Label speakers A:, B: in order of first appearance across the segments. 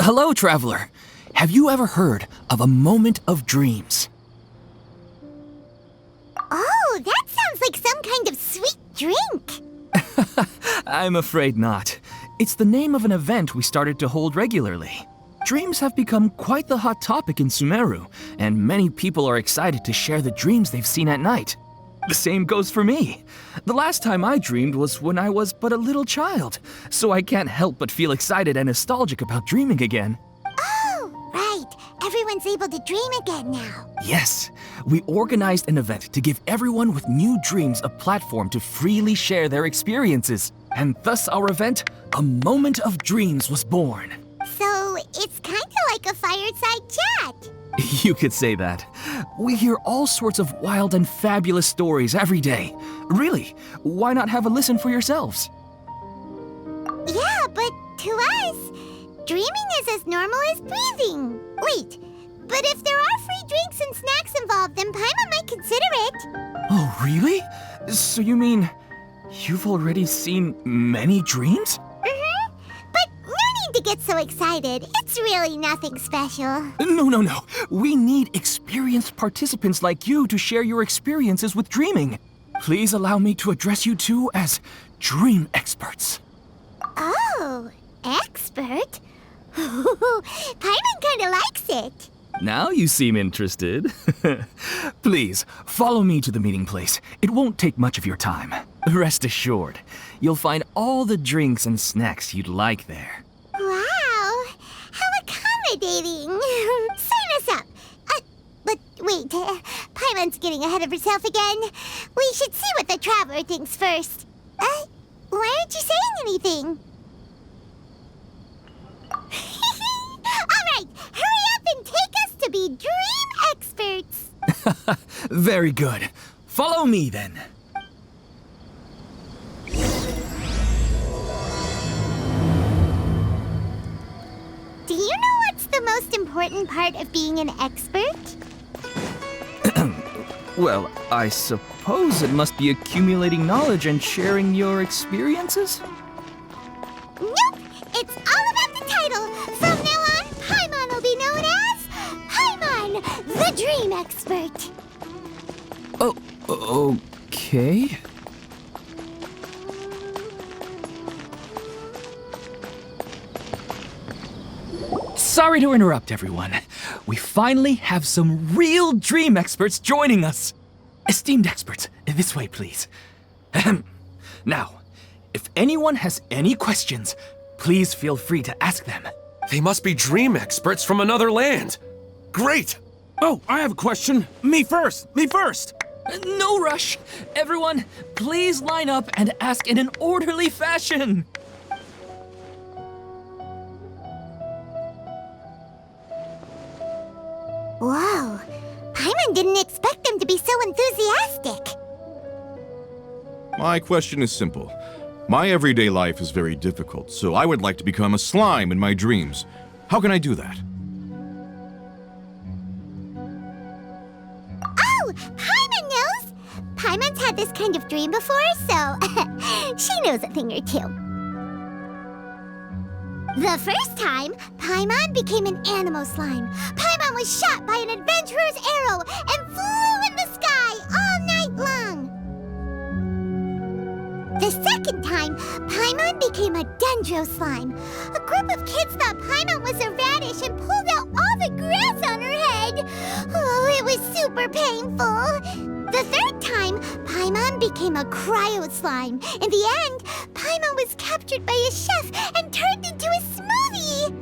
A: Hello, traveler. Have you ever heard of a moment of dreams?
B: Oh, that sounds like some kind of sweet drink.
A: I'm afraid not. It's the name of an event we started to hold regularly. Dreams have become quite the hot topic in Sumeru, and many people are excited to share the dreams they've seen at night. The same goes for me. The last time I dreamed was when I was but a little child, so I can't help but feel excited and nostalgic about dreaming again.
B: Oh, right. Everyone's able to dream again now.
A: Yes, we organized an event to give everyone with new dreams a platform to freely share their experiences. And thus our event, A Moment of Dreams, was born.
B: So it's kind of like a fireside chat.
A: You could say that. We hear all sorts of wild and fabulous stories every day. Really, why not have a listen for yourselves?
B: Yeah, but to us, dreaming is as normal as breathing. Wait, but if there are free drinks and snacks involved, then Paimon might consider it.
A: Oh, really? So you mean you've already seen many dreams?
B: But no need to get so excited. It's really nothing special.
A: No. We need experienced participants like you to share your experiences with dreaming. Please allow me to address you two as dream experts.
B: Oh, expert? Paimon kinda likes it.
A: Now you seem interested. Please, follow me to the meeting place. It won't take much of your time. Rest assured, you'll find all the drinks and snacks you'd like there.
B: Wow, how accommodating. Sign us up. But wait, Paimon's getting ahead of herself again. We should see what the traveler thinks first. Why aren't you saying anything? All right, hurry up and take us to be dream experts.
A: Very good. Follow me then.
B: Do you know what's the most important part of being an expert?
A: Well, I suppose it must be accumulating knowledge and sharing your experiences?
B: Nope! It's all about the title! From now on, Paimon will be known as Paimon, the Dream Expert!
A: Oh, okay. Sorry to interrupt, everyone. We finally have some real dream experts joining us. Esteemed experts, this way, please. Ahem. Now, if anyone has any questions, please feel free to ask them.
C: They must be dream experts from another land. Great!
D: Oh, I have a question. Me first!
A: No rush. Everyone, please line up and ask in an orderly fashion.
B: Whoa, Paimon didn't expect them to be so enthusiastic.
E: My question is simple. My everyday life is very difficult, so I would like to become a slime in my dreams. How can I do that?
B: Oh, Paimon knows! Paimon's had this kind of dream before, so she knows a thing or two. The first time, Paimon became an animal slime. Paimon was shot by an adventurer's arrow and flew in the sky all night long. The second time, Paimon became a dendro slime. A group of kids thought Paimon was a radish and pulled out all the grass on her head. Oh, it was super painful. The third time, Paimon became a cryo slime. In the end, Paimon was captured by a chef and turned into a smoothie.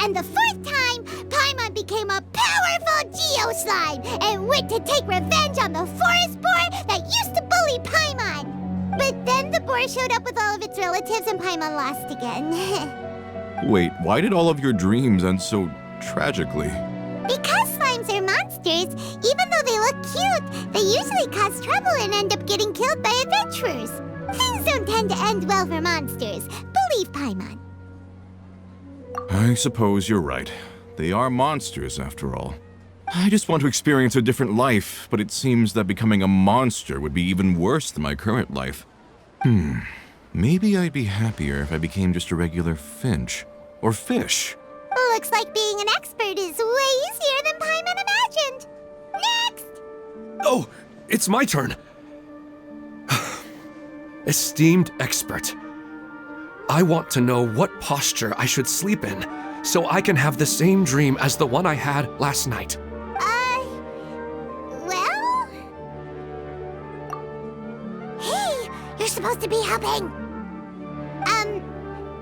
B: And the fourth time, Paimon became a powerful geo slime and went to take revenge on the forest boar that used to bully Paimon. But then the boar showed up with all of its relatives and Paimon lost again.
E: Wait, why did all of your dreams end so tragically?
B: Because slimes are monsters, even though they look cute, they usually cause trouble and end up getting killed by adventurers. Things don't tend to end well for monsters. Believe Paimon.
E: I suppose you're right. They are monsters, after all. I just want to experience a different life, but it seems that becoming a monster would be even worse than my current life. Maybe I'd be happier if I became just a regular finch. Or fish.
B: Looks like being an expert is way easier than Paimon imagined. Next!
C: Oh, it's my turn. Esteemed expert, I want to know what posture I should sleep in so I can have the same dream as the one I had last night.
B: Well? Hey, you're supposed to be helping.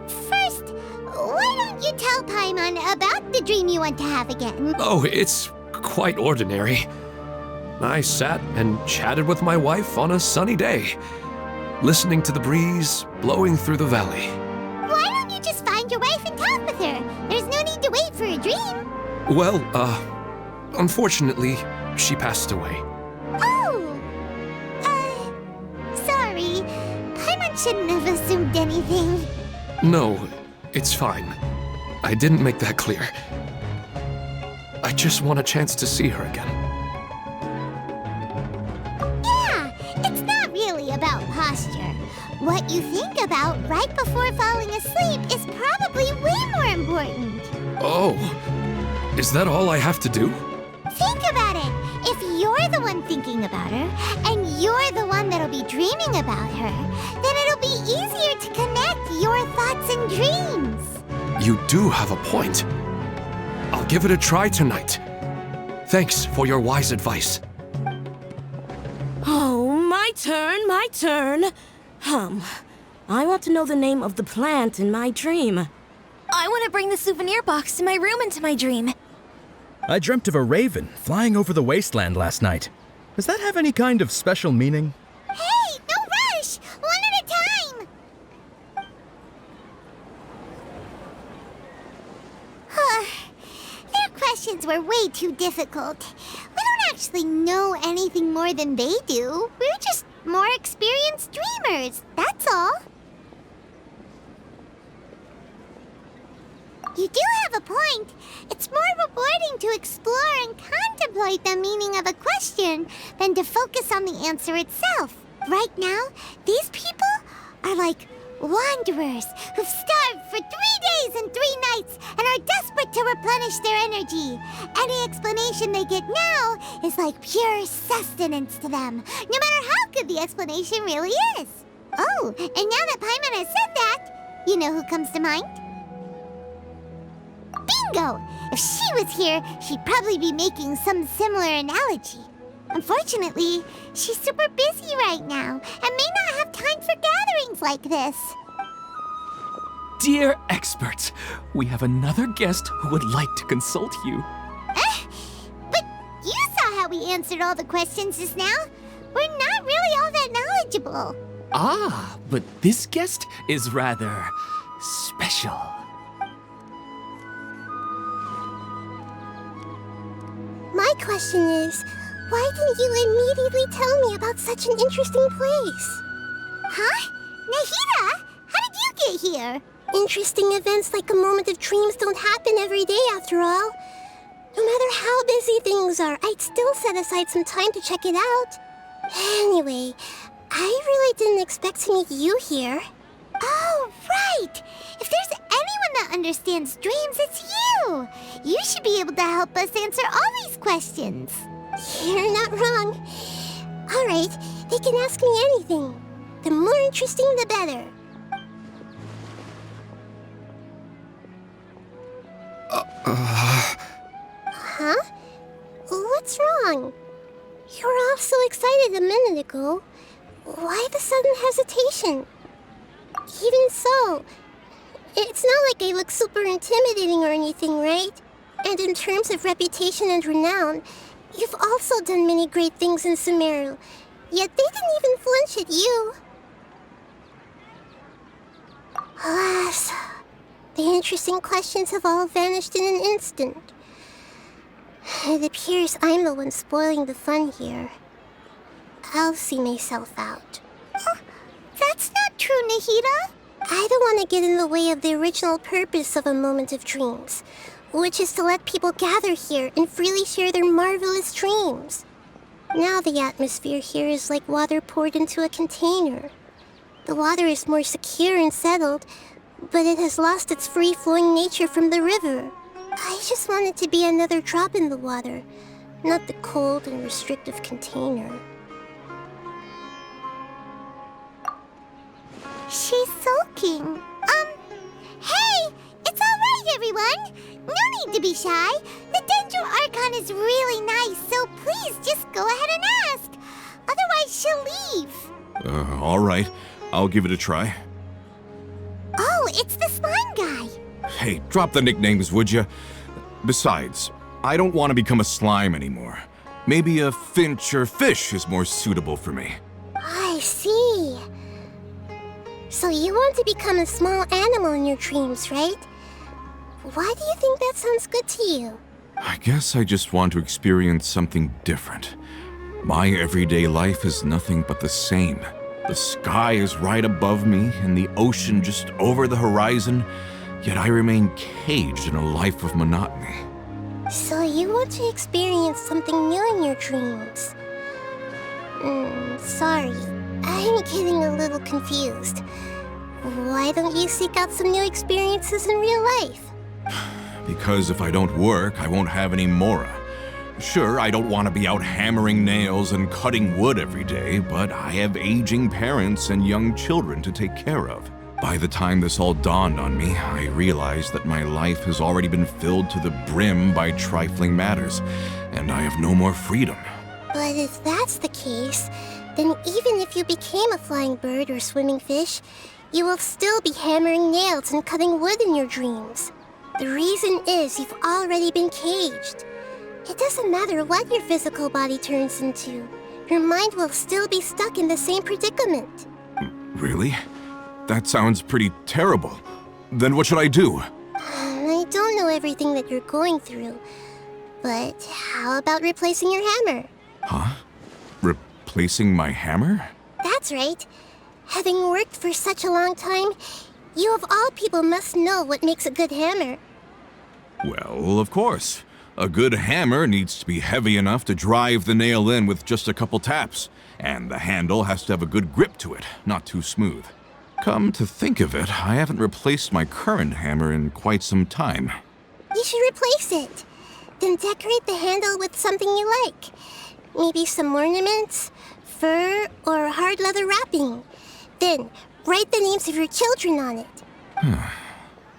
B: First, why don't you tell Paimon about the dream you want to have again?
C: Oh, it's quite ordinary. I sat and chatted with my wife on a sunny day, listening to the breeze blowing through the valley.
B: Why don't you just find your wife and talk with her? There's no need to wait for a dream.
C: Well, unfortunately, she passed away.
B: Oh! Sorry. Paimon shouldn't have assumed anything.
C: No, it's fine. I didn't make that clear. I just want a chance to see her again.
B: Yeah, it's not really about posture. What you think about right before falling asleep is probably way more important.
C: Oh, is that all I have to do?
B: Think about it. If you're the one thinking about her, and you're the one that'll be dreaming about her, then it'll be easier to connect your thoughts and dreams.
C: You do have a point. I'll give it a try tonight. Thanks for your wise advice.
F: Oh, my turn. I want to know the name of the plant in my dream.
G: I want to bring the souvenir box to my room into my dream.
H: I dreamt of a raven flying over the wasteland last night. Does that have any kind of special meaning?
B: Hey, no rush! One at a time! Their questions were way too difficult. We don't actually know anything more than they do. We're just more experienced dreamers, that's all. You do have a point. It's more rewarding to explore and contemplate the meaning of a question than to focus on the answer itself. Right now, these people are like wanderers who've starved for 3 days and 3 nights and are desperate to replenish their energy. Any explanation they get now is like pure sustenance to them, no matter how good the explanation really is. Oh, and now that Paimon has said that, you know who comes to mind? Bingo! If she was here, she'd probably be making some similar analogy. Unfortunately, she's super busy right now and may not have time for gatherings like this.
A: Dear experts, we have another guest who would like to consult you.
B: But you saw how we answered all the questions just now. We're not really all that knowledgeable.
A: Ah, but this guest is rather special.
B: My question is, why didn't you immediately tell me about such an interesting place? Huh? Nahida, how did you get here? Interesting events like a moment of dreams don't happen every day after all. No matter how busy things are, I'd still set aside some time to check it out. Anyway, I really didn't expect to meet you here. Oh, right! If there's anyone that understands dreams, it's you! You should be able to help us answer all these questions. You're not wrong. All right, they can ask me anything. The more interesting, the better. Huh? What's wrong? You were all so excited a minute ago. Why the sudden hesitation? Even so, it's not like I look super intimidating or anything, right? And in terms of reputation and renown, you've also done many great things in Sumeru, yet they didn't even flinch at you. Alas, the interesting questions have all vanished in an instant. It appears I'm the one spoiling the fun here. I'll see myself out. That's not true, Nahida. I don't want to get in the way of the original purpose of a moment of dreams, which is to let people gather here and freely share their marvelous dreams. Now the atmosphere here is like water poured into a container. The water is more secure and settled, but it has lost its free-flowing nature from the river. I just wanted to be another drop in the water, not the cold and restrictive container. She's sulking. Hey! It's alright, everyone! No need to be shy. The Dendro Archon is really nice, so please just go ahead and ask. Otherwise, she'll leave.
E: All right. I'll give it a try.
B: Oh, it's the slime guy.
E: Hey, drop the nicknames, would you? Besides, I don't want to become a slime anymore. Maybe a finch or fish is more suitable for me.
B: I see. So you want to become a small animal in your dreams, right? Why do you think that sounds good to you?
E: I guess I just want to experience something different. My everyday life is nothing but the same. The sky is right above me and the ocean just over the horizon, yet I remain caged in a life of monotony.
B: So you want to experience something new in your dreams? Sorry. I'm getting a little confused. Why don't you seek out some new experiences in real life?
E: Because if I don't work, I won't have any Mora. Sure, I don't want to be out hammering nails and cutting wood every day, but I have aging parents and young children to take care of. By the time this all dawned on me, I realized that my life has already been filled to the brim by trifling matters, and I have no more freedom.
B: But if that's the case, then even if you became a flying bird or swimming fish, you will still be hammering nails and cutting wood in your dreams. The reason is you've already been caged. It doesn't matter what your physical body turns into. Your mind will still be stuck in the same predicament.
E: Really? That sounds pretty terrible. Then what should I do?
B: I don't know everything that you're going through, but how about replacing your hammer?
E: Huh? Replacing my hammer?
B: That's right. Having worked for such a long time, you of all people must know what makes a good hammer.
E: Well, of course. A good hammer needs to be heavy enough to drive the nail in with just a couple taps, and the handle has to have a good grip to it, not too smooth. Come to think of it, I haven't replaced my current hammer in quite some time.
B: You should replace it. Then decorate the handle with something you like. Maybe some ornaments, fur, or hard leather wrapping. Then, write the names of your children on it.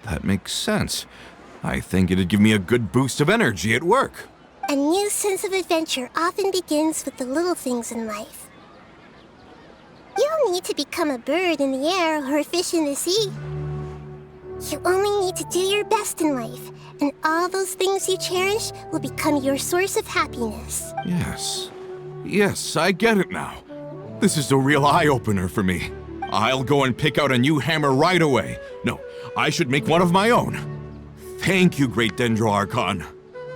E: That makes sense. I think it'd give me a good boost of energy at work.
B: A new sense of adventure often begins with the little things in life. You don't need to become a bird in the air or a fish in the sea. You only need to do your best in life, and all those things you cherish will become your source of happiness.
E: Yes, I get it now. This is a real eye-opener for me. I'll go and pick out a new hammer right away. No, I should make one of my own. Thank you, Great Dendro Archon.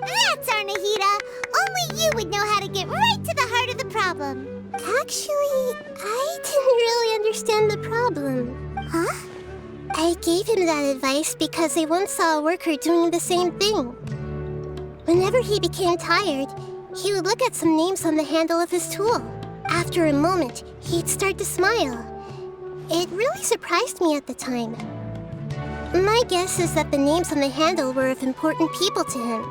B: That's our Nahida. Only you would know how to get right to the heart of the problem. Actually, I didn't really understand the problem. Huh? I gave him that advice because I once saw a worker doing the same thing. Whenever he became tired, he would look at some names on the handle of his tool. After a moment, he'd start to smile. It really surprised me at the time. My guess is that the names on the handle were of important people to him.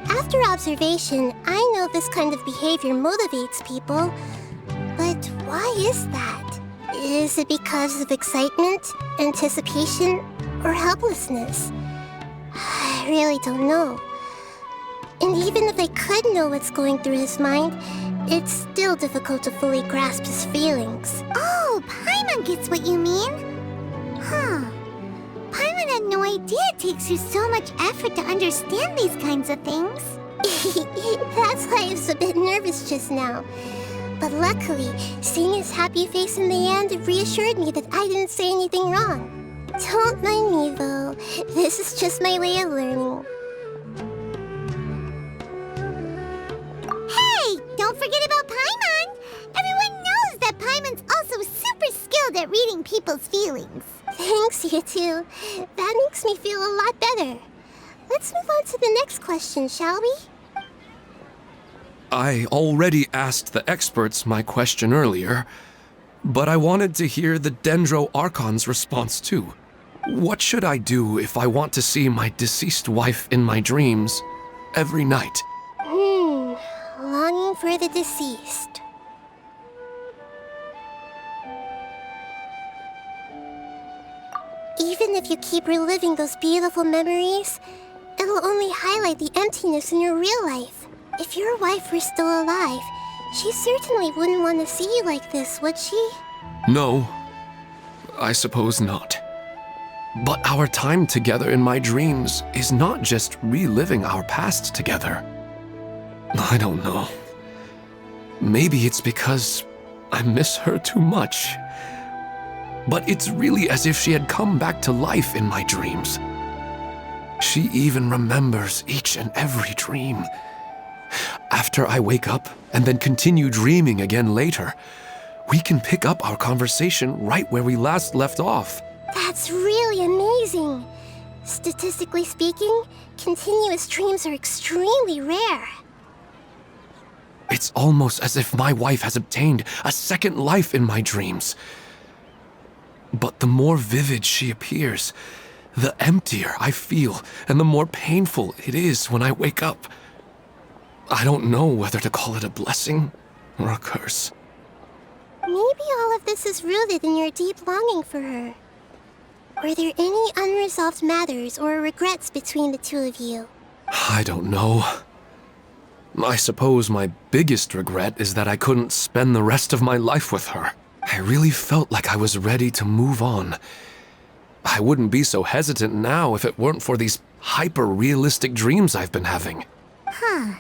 B: After observation, I know this kind of behavior motivates people. But why is that? Is it because of excitement, anticipation, or helplessness? I really don't know. And even if I could know what's going through his mind, it's still difficult to fully grasp his feelings. Oh, Paimon gets what you mean. Huh. Paimon had no idea it takes you so much effort to understand these kinds of things. That's why I was a bit nervous just now. But luckily, seeing his happy face in the end reassured me that I didn't say anything wrong. Don't mind me, though. This is just my way of learning. Hey! Don't forget about Paimon! Everyone knows that Paimon's also super skilled at reading people's feelings. Thanks, you two. That makes me feel a lot better. Let's move on to the next question, shall we?
C: I already asked the experts my question earlier, but I wanted to hear the Dendro Archon's response too. What should I do if I want to see my deceased wife in my dreams every night?
B: Longing for the deceased. Even if you keep reliving those beautiful memories, it'll only highlight the emptiness in your real life. If your wife were still alive, she certainly wouldn't want to see you like this, would she?
C: No, I suppose not. But our time together in my dreams is not just reliving our past together. I don't know. Maybe it's because I miss her too much. But it's really as if she had come back to life in my dreams. She even remembers each and every dream. After I wake up and then continue dreaming again later, we can pick up our conversation right where we last left off.
B: That's really amazing. Statistically speaking, continuous dreams are extremely rare.
C: It's almost as if my wife has obtained a second life in my dreams. But the more vivid she appears, the emptier I feel and the more painful it is when I wake up. I don't know whether to call it a blessing or a curse.
B: Maybe all of this is rooted in your deep longing for her. Were there any unresolved matters or regrets between the two of you?
C: I don't know. I suppose my biggest regret is that I couldn't spend the rest of my life with her. I really felt like I was ready to move on. I wouldn't be so hesitant now if it weren't for these hyper-realistic dreams I've been having.
B: Huh.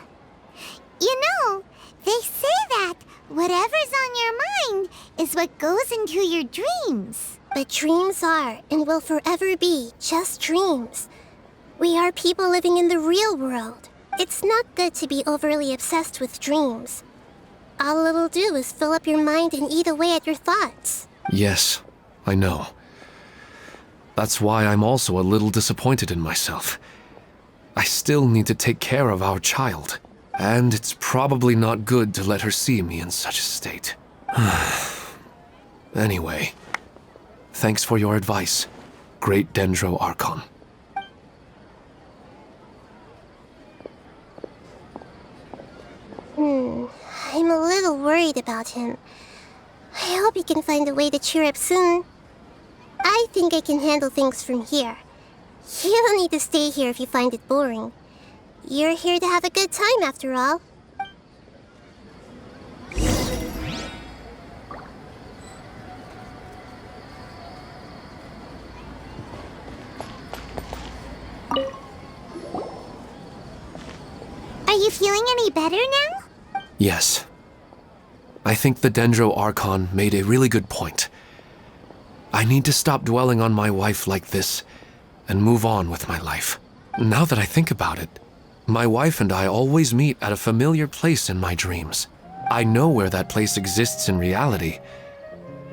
B: You know, they say that whatever's on your mind is what goes into your dreams. But dreams are and will forever be just dreams. We are people living in the real world. It's not good to be overly obsessed with dreams. All it'll do is fill up your mind and eat away at your thoughts.
C: Yes, I know. That's why I'm also a little disappointed in myself. I still need to take care of our child, and it's probably not good to let her see me in such a state. Anyway, thanks for your advice, Great Dendro Archon.
B: I'm a little worried about him. I hope he can find a way to cheer up soon. I think I can handle things from here. You don't need to stay here if you find it boring. You're here to have a good time, after all. Are you feeling any better now?
C: Yes. I think the Dendro Archon made a really good point. I need to stop dwelling on my wife like this and move on with my life. Now that I think about it, my wife and I always meet at a familiar place in my dreams. I know where that place exists in reality,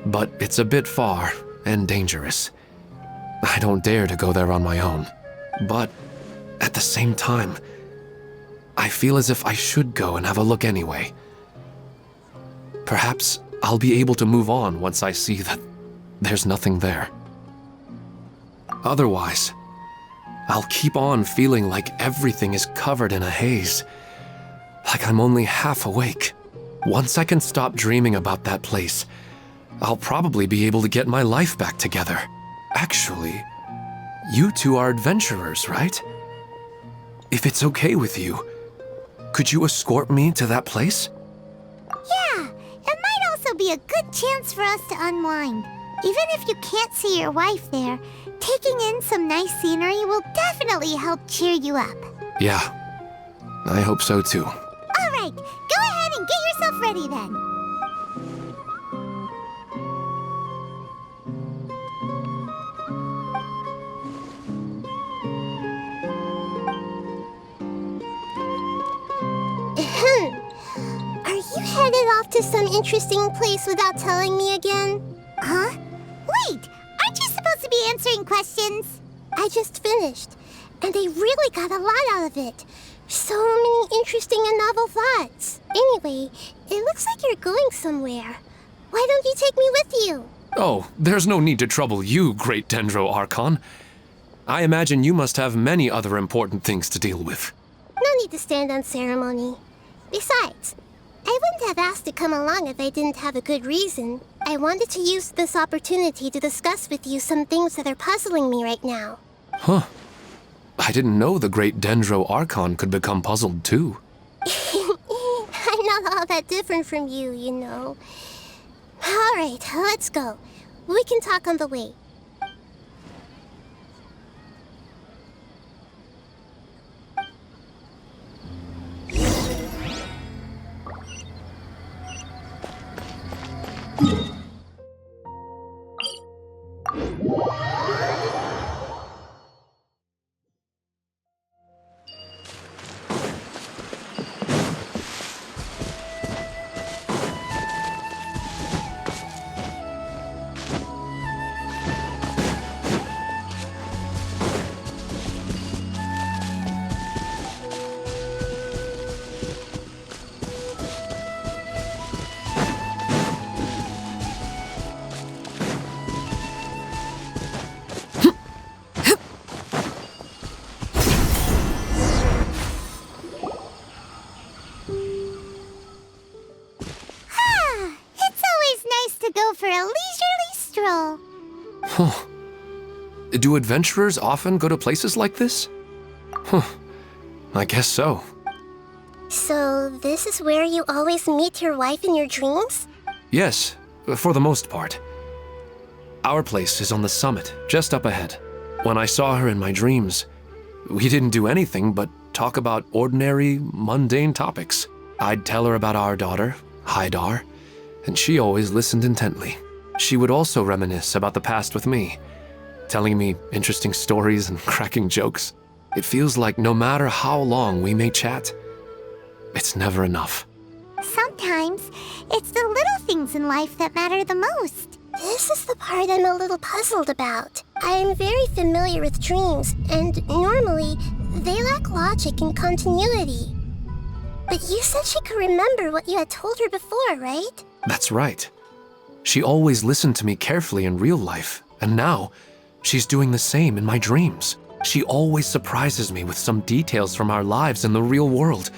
C: but it's a bit far and dangerous. I don't dare to go there on my own. But at the same time, I feel as if I should go and have a look anyway. Perhaps I'll be able to move on once I see that there's nothing there. Otherwise, I'll keep on feeling like everything is covered in a haze, like I'm only half awake. Once I can stop dreaming about that place, I'll probably be able to get my life back together. Actually, you two are adventurers, right? If it's okay with you, could you escort me to that place?
B: Yeah, it might also be a good chance for us to unwind. Even if you can't see your wife there, taking in some nice scenery will definitely help cheer you up.
C: Yeah, I hope so too.
B: All right, go ahead and get yourself ready then. Are you headed off to some interesting place without telling me again? Huh? Wait, aren't you supposed to be answering questions? I just finished, and I really got a lot out of it. So many interesting and novel thoughts. Anyway, it looks like you're going somewhere. Why don't you take me with you?
C: Oh, there's no need to trouble you, Great Dendro Archon. I imagine you must have many other important things to deal with.
B: No need to stand on ceremony. Besides, I wouldn't have asked to come along if I didn't have a good reason. I wanted to use this opportunity to discuss with you some things that are puzzling me right now.
C: Huh. I didn't know the Great Dendro Archon could become puzzled too.
B: I'm not all that different from you, you know. Alright, let's go. We can talk on the way. For a leisurely stroll.
C: Huh. Do adventurers often go to places like this? Huh. I guess so.
B: So, this is where you always meet your wife in your dreams?
C: Yes, for the most part. Our place is on the summit, just up ahead. When I saw her in my dreams, we didn't do anything but talk about ordinary, mundane topics. I'd tell her about our daughter, Haidar, and she always listened intently. She would also reminisce about the past with me, telling me interesting stories and cracking jokes. It feels like no matter how long we may chat, it's never enough.
B: Sometimes, it's the little things in life that matter the most. This is the part I'm a little puzzled about. I am very familiar with dreams, and normally, they lack logic and continuity. But you said she could remember what you had told her before, right?
C: That's right. She always listened to me carefully in real life, and now she's doing the same in my dreams. She always surprises me with some details from our lives in the real world.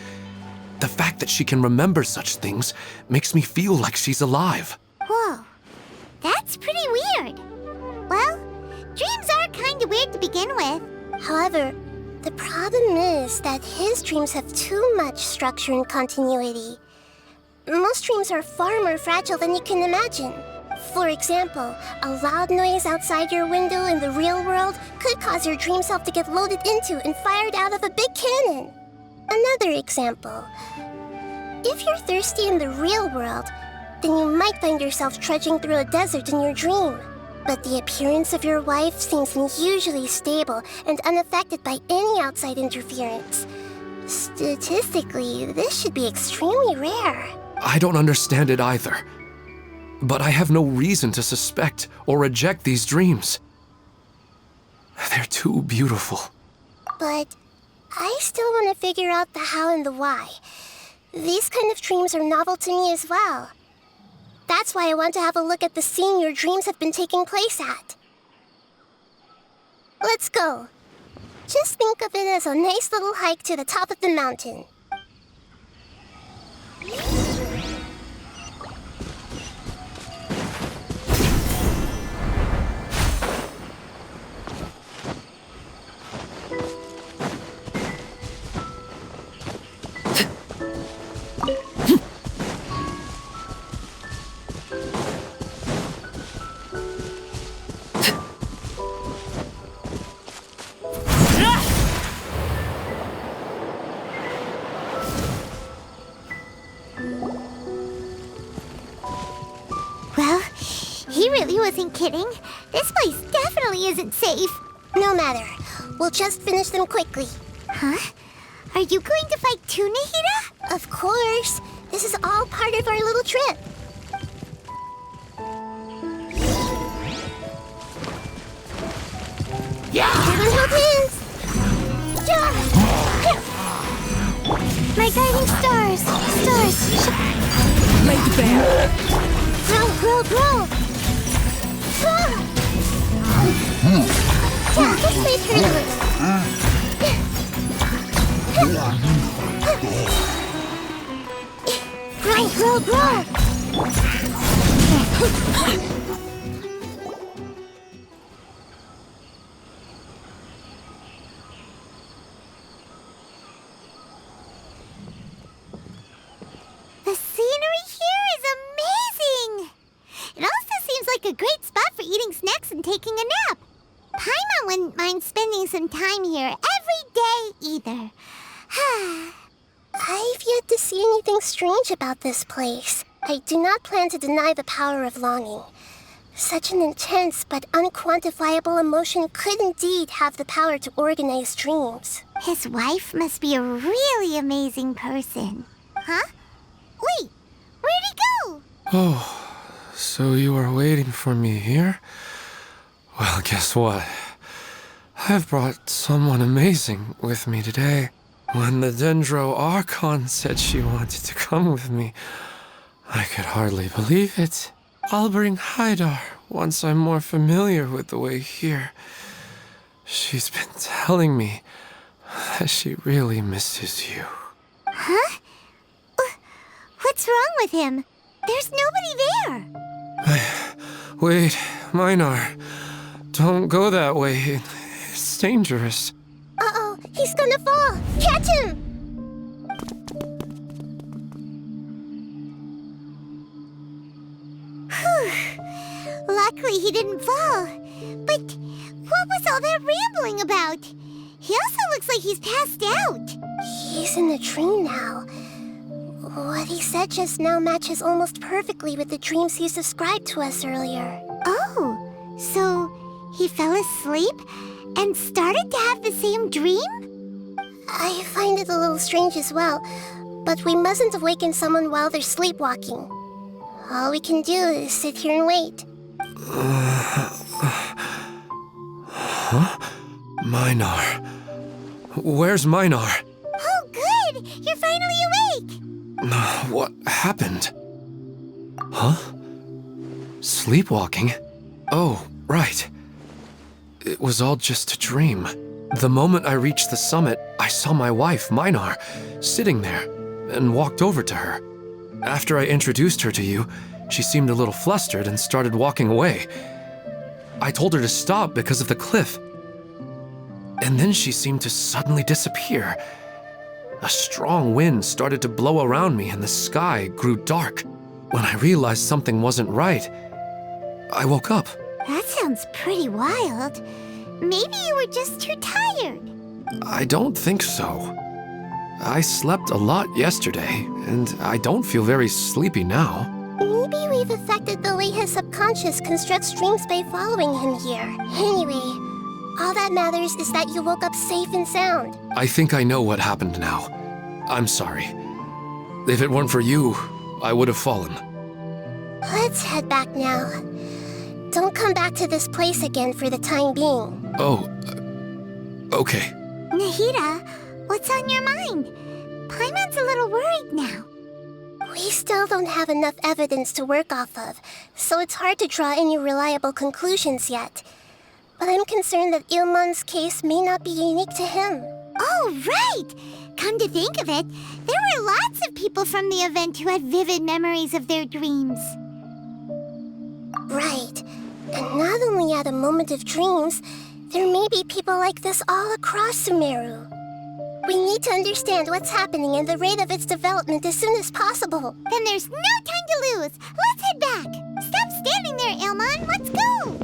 C: The fact that she can remember such things makes me feel like she's alive.
B: Whoa, that's pretty weird. Well, dreams are kind of weird to begin with. However, the problem is that his dreams have too much structure and continuity. Most dreams are far more fragile than you can imagine. For example, a loud noise outside your window in the real world could cause your dream self to get loaded into and fired out of a big cannon. Another example. If you're thirsty in the real world, then you might find yourself trudging through a desert in your dream. But the appearance of your wife seems unusually stable and unaffected by any outside interference. Statistically, this should be extremely rare.
C: I don't understand it either. But I have no reason to suspect or reject these dreams. They're too beautiful.
B: But I still want to figure out the how and the why. These kind of dreams are novel to me as well. That's why I want to have a look at the scene your dreams have been taking place at. Let's go. Just think of it as a nice little hike to the top of the mountain. Well, he really wasn't kidding. This place definitely isn't safe. No matter. We'll just finish them quickly. Huh? Are you going to fight too, Nahida? Of course. This is all part of our little trip. Yeah! Hold hands! My guiding stars! Stars!
F: Lady Bear!
B: Grow, grow, grow! Yeah, this may turn a little. Grow! The scenery here is amazing! It also seems like a great spot for eating snacks and taking a nap. Paimon wouldn't mind spending some time here every day either.
I: I've yet to see anything strange about this place. I do not plan to deny the power of longing. Such an intense but unquantifiable emotion could indeed have the power to organize dreams.
B: His wife must be a really amazing person. Huh? Wait, where'd he go?
C: Oh, so you were waiting for me here? Well, guess what? I've brought someone amazing with me today. When the Dendro Archon said she wanted to come with me, I could hardly believe it. I'll bring Haidar once I'm more familiar with the way here. She's been telling me that she really misses you.
B: Huh? What's wrong with him? There's nobody there.
C: Wait, Minar. Don't go that way. It's dangerous.
I: Uh-oh, he's gonna fall! Catch him!
B: Luckily he didn't fall. But what was all that rambling about? He also looks like he's passed out.
I: He's in a dream now. What he said just now matches almost perfectly with the dreams he's described to us earlier.
B: Oh, so he fell asleep and started to have the same dream?
I: I find it a little strange as well, but we mustn't awaken someone while they're sleepwalking. All we can do is sit here and wait.
C: Huh? Minar. Where's Minar?
B: Oh, good! You're finally awake!
C: What happened? Huh? Sleepwalking? Oh, right. It was all just a dream. The moment I reached the summit, I saw my wife, Minar, sitting there, and walked over to her. After I introduced her to you, she seemed a little flustered and started walking away. I told her to stop because of the cliff. And then she seemed to suddenly disappear. A strong wind started to blow around me and the sky grew dark. When I realized something wasn't right, I woke up.
B: That sounds pretty wild. Maybe you were just too tired.
C: I don't think so. I slept a lot yesterday, and I don't feel very sleepy now.
I: Maybe we've affected the way his subconscious constructs dreams by following him here. Anyway, all that matters is that you woke up safe and sound.
C: I think I know what happened now. I'm sorry. If it weren't for you, I would have fallen.
I: Let's head back now. Don't come back to this place again for the time being.
C: Oh, okay.
B: Nahida, what's on your mind? Paimon's a little worried now.
I: We still don't have enough evidence to work off of, so it's hard to draw any reliable conclusions yet. But I'm concerned that Ilmon's case may not be unique to him.
B: Oh, right! Come to think of it, there were lots of people from the event who had vivid memories of their dreams.
I: Right. And not only at a moment of dreams, there may be people like this all across Sumeru. We need to understand what's happening and the rate of its development as soon as possible.
B: Then there's no time to lose. Let's head back. Stop standing there, Ilmon. Let's go.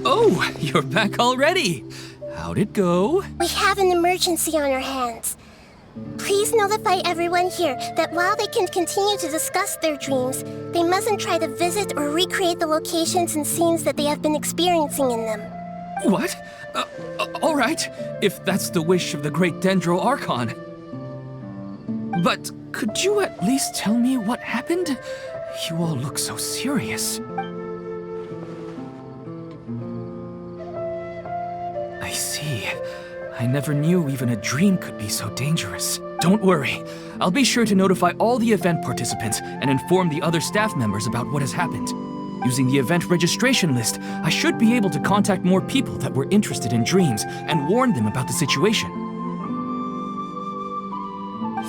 A: Oh, you're back already. How'd it go?
I: We have an emergency on our hands. Please notify everyone here that while they can continue to discuss their dreams, they mustn't try to visit or recreate the locations and scenes that they have been experiencing in them.
A: What? All right, if that's the wish of the great Dendro Archon. But could you at least tell me what happened? You all look so serious. I see. I never knew even a dream could be so dangerous. Don't worry. I'll be sure to notify all the event participants and inform the other staff members about what has happened. Using the event registration list, I should be able to contact more people that were interested in dreams and warn them about the situation.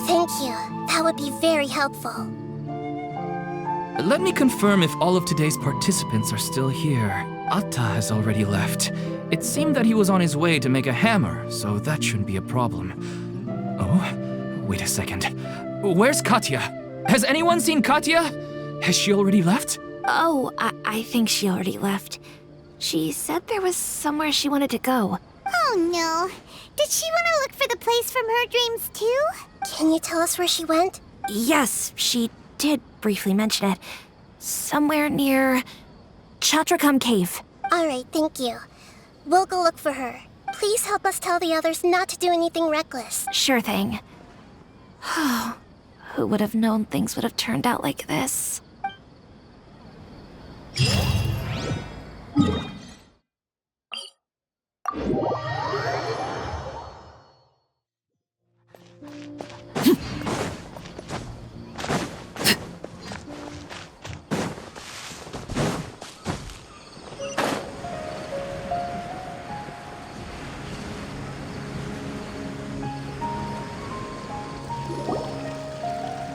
I: Thank you. That would be very helpful.
A: Let me confirm if all of today's participants are still here. Atta has already left. It seemed that he was on his way to make a hammer, so that shouldn't be a problem. Oh, wait a second. Where's Katya? Has anyone seen Katya? Has she already left?
G: Oh, I think she already left. She said there was somewhere she wanted to go.
B: Oh no. Did she want to look for the place from her dreams too?
I: Can you tell us where she went?
G: Yes, she did briefly mention it. Somewhere near Chatrakam Cave.
I: Alright, thank you. We'll go look for her. Please help us tell the others not to do anything reckless.
G: Sure thing. Who would have known things would have turned out like this?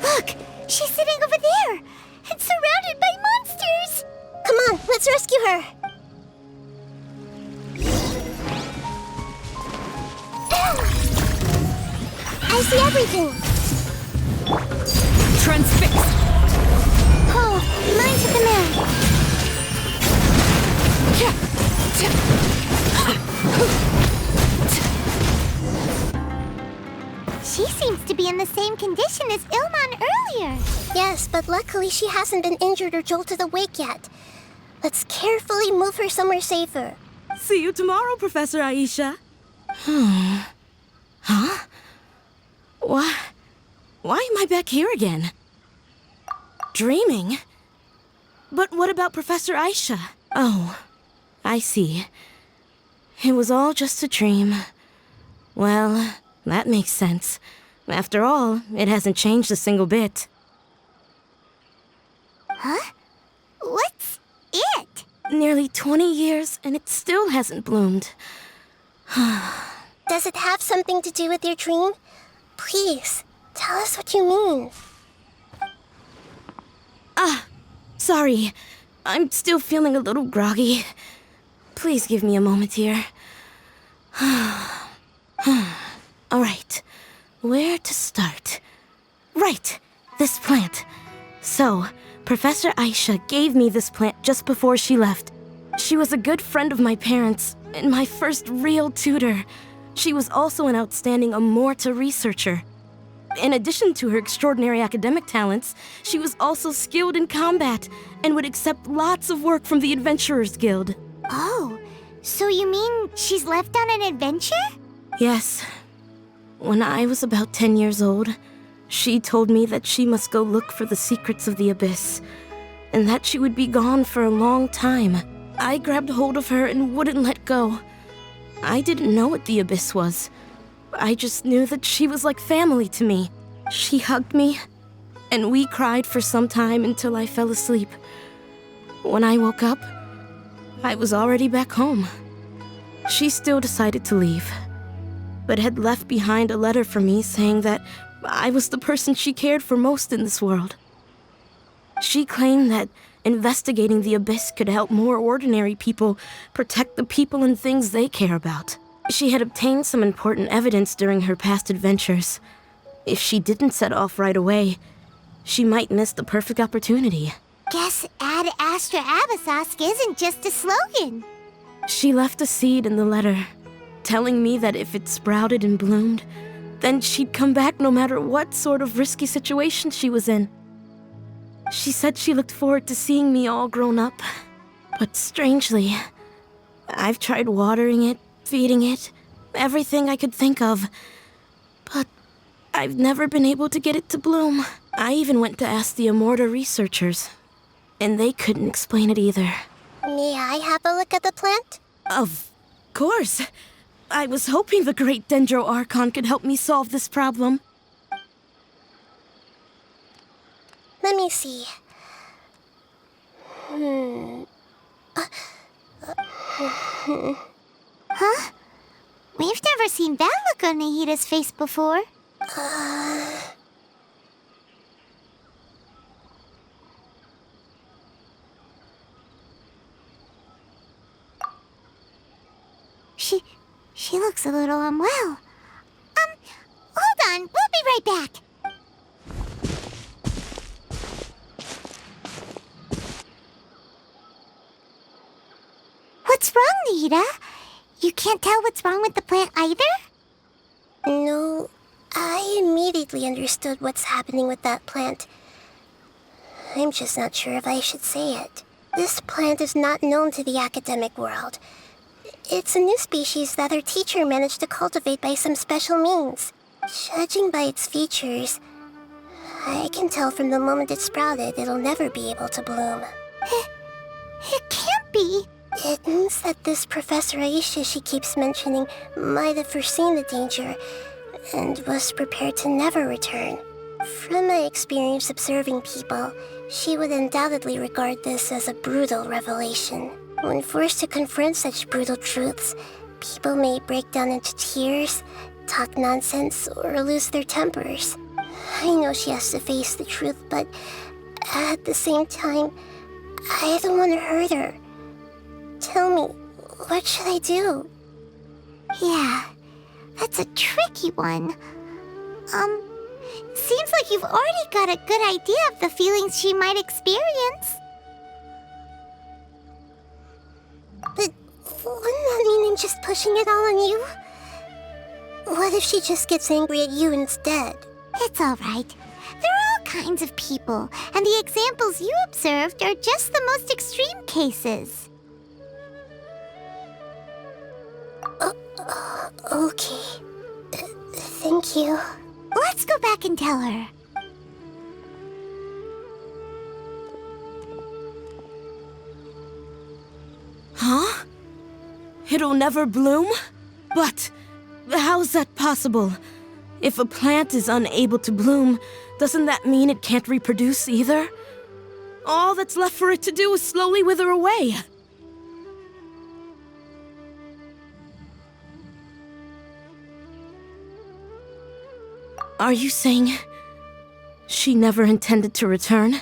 B: Look! She's sitting over there! And surrounded by monsters!
I: Come on, let's rescue her! I see everything!
F: Transfix!
B: Oh, mine to command! She seems to be in the same condition as Ilman earlier.
I: Yes, but luckily she hasn't been injured or jolted awake yet. Let's carefully move her somewhere safer.
F: See you tomorrow, Professor Aisha. Huh? Why am I back here again? Dreaming? But what about Professor Aisha? Oh, I see. It was all just a dream. Well, that makes sense. After all, it hasn't changed a single bit.
B: Huh? What's it?
I: Nearly 20 years and it still hasn't bloomed. Does it have something to do with your dream? Please, tell us what you mean.
F: Sorry. I'm still feeling a little groggy. Please give me a moment here. Alright, where to start? Right, this plant. So, Professor Aisha gave me this plant just before she left. She was a good friend of my parents and my first real tutor. She was also an outstanding Amorta researcher. In addition to her extraordinary academic talents, she was also skilled in combat and would accept lots of work from the Adventurers Guild.
B: Oh, so you mean she's left on an adventure?
F: Yes. When I was about 10 years old, she told me that she must go look for the secrets of the Abyss, and that she would be gone for a long time. I grabbed hold of her and wouldn't let go. I didn't know what the Abyss was. I just knew that she was like family to me. She hugged me, and we cried for some time until I fell asleep. When I woke up, I was already back home. She still decided to leave, but had left behind a letter for me saying that I was the person she cared for most in this world. She claimed that investigating the Abyss could help more ordinary people protect the people and things they care about. She had obtained some important evidence during her past adventures. If she didn't set off right away, she might miss the perfect opportunity.
B: Guess Ad Astra Abyssosque isn't just a slogan.
F: She left a seed in the letter, telling me that if it sprouted and bloomed, then she'd come back no matter what sort of risky situation she was in. She said she looked forward to seeing me all grown up. But strangely, I've tried watering it, feeding it, everything I could think of. But I've never been able to get it to bloom. I even went to ask the Amorta researchers, and they couldn't explain it either.
I: May I have a look at the plant?
F: Of course. I was hoping the great Dendro Archon could help me solve this problem.
I: Let me see.
B: Huh? We've never seen that look on Nahida's face before. She looks a little unwell. Hold on, we'll be right back. What's wrong, Nahida? You can't tell what's wrong with the plant either?
I: No, I immediately understood what's happening with that plant. I'm just not sure if I should say it. This plant is not known to the academic world. It's a new species that our teacher managed to cultivate by some special means. Judging by its features, I can tell from the moment it sprouted it'll never be able to bloom.
B: It can't be.
I: It means that this Professor Aisha she keeps mentioning might have foreseen the danger and was prepared to never return. From my experience observing people, she would undoubtedly regard this as a brutal revelation. When forced to confront such brutal truths, people may break down into tears, talk nonsense, or lose their tempers. I know she has to face the truth, but at the same time, I don't want to hurt her. Tell me, what should I do?
B: Yeah, that's a tricky one. Seems like you've already got a good idea of the feelings she might experience.
I: But wouldn't that mean I'm just pushing it all on you? What if she just gets angry at you instead?
B: It's all right. There are all kinds of people, and the examples you observed are just the most extreme cases.
I: Okay. Thank you.
B: Let's go back and tell her.
F: Huh? It'll never bloom? But how's that possible? If a plant is unable to bloom, doesn't that mean it can't reproduce either? All that's left for it to do is slowly wither away. Are you saying she never intended to return?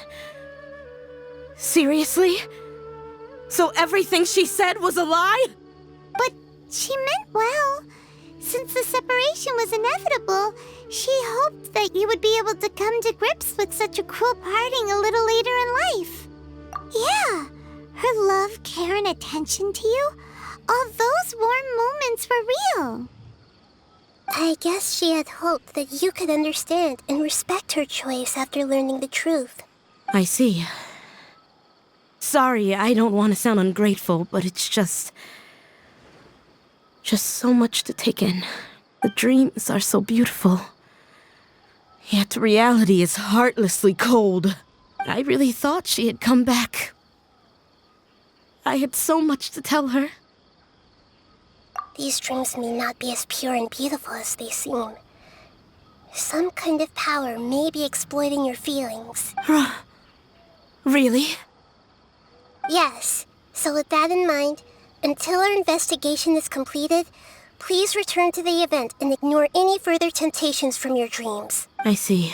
F: Seriously? So everything she said was a lie?
B: But she meant well. Since the separation was inevitable, she hoped that you would be able to come to grips with such a cruel parting a little later in life. Yeah, her love, care, and attention to you, all those warm moments were real.
I: I guess she had hoped that you could understand and respect her choice after learning the truth.
F: I see. Sorry, I don't want to sound ungrateful, but it's just so much to take in. The dreams are so beautiful. Yet reality is heartlessly cold. I really thought she had come back. I had so much to tell her.
I: These dreams may not be as pure and beautiful as they seem. Some kind of power may be exploiting your feelings.
F: Really?
I: Yes. So with that in mind, until our investigation is completed, please return to the event and ignore any further temptations from your dreams.
F: I see.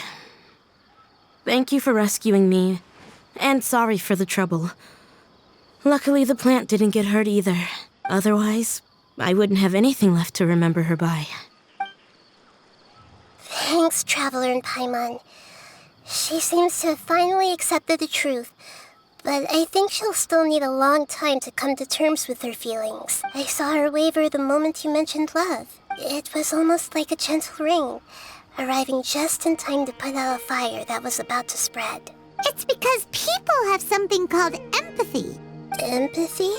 F: Thank you for rescuing me, and sorry for the trouble. Luckily, the plant didn't get hurt either. Otherwise, I wouldn't have anything left to remember her by.
I: Thanks, Traveler and Paimon. She seems to have finally accepted the truth, but I think she'll still need a long time to come to terms with her feelings. I saw her waver the moment you mentioned love. It was almost like a gentle rain, arriving just in time to put out a fire that was about to spread.
B: It's because people have something called empathy.
I: Empathy?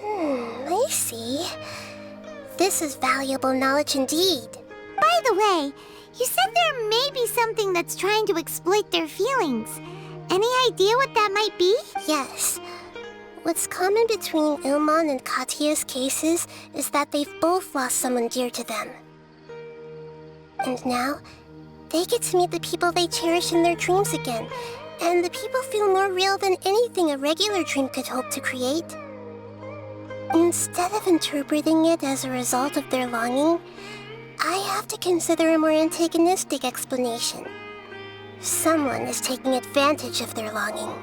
I: I see. This is valuable knowledge indeed.
B: By the way, you said there may be something that's trying to exploit their feelings. Any idea what that might be?
I: Yes. What's common between Ilmon and Katya's cases is that they've both lost someone dear to them. And now, they get to meet the people they cherish in their dreams again, and the people feel more real than anything a regular dream could hope to create. Instead of interpreting it as a result of their longing, I have to consider a more antagonistic explanation. Someone is taking advantage of their longing.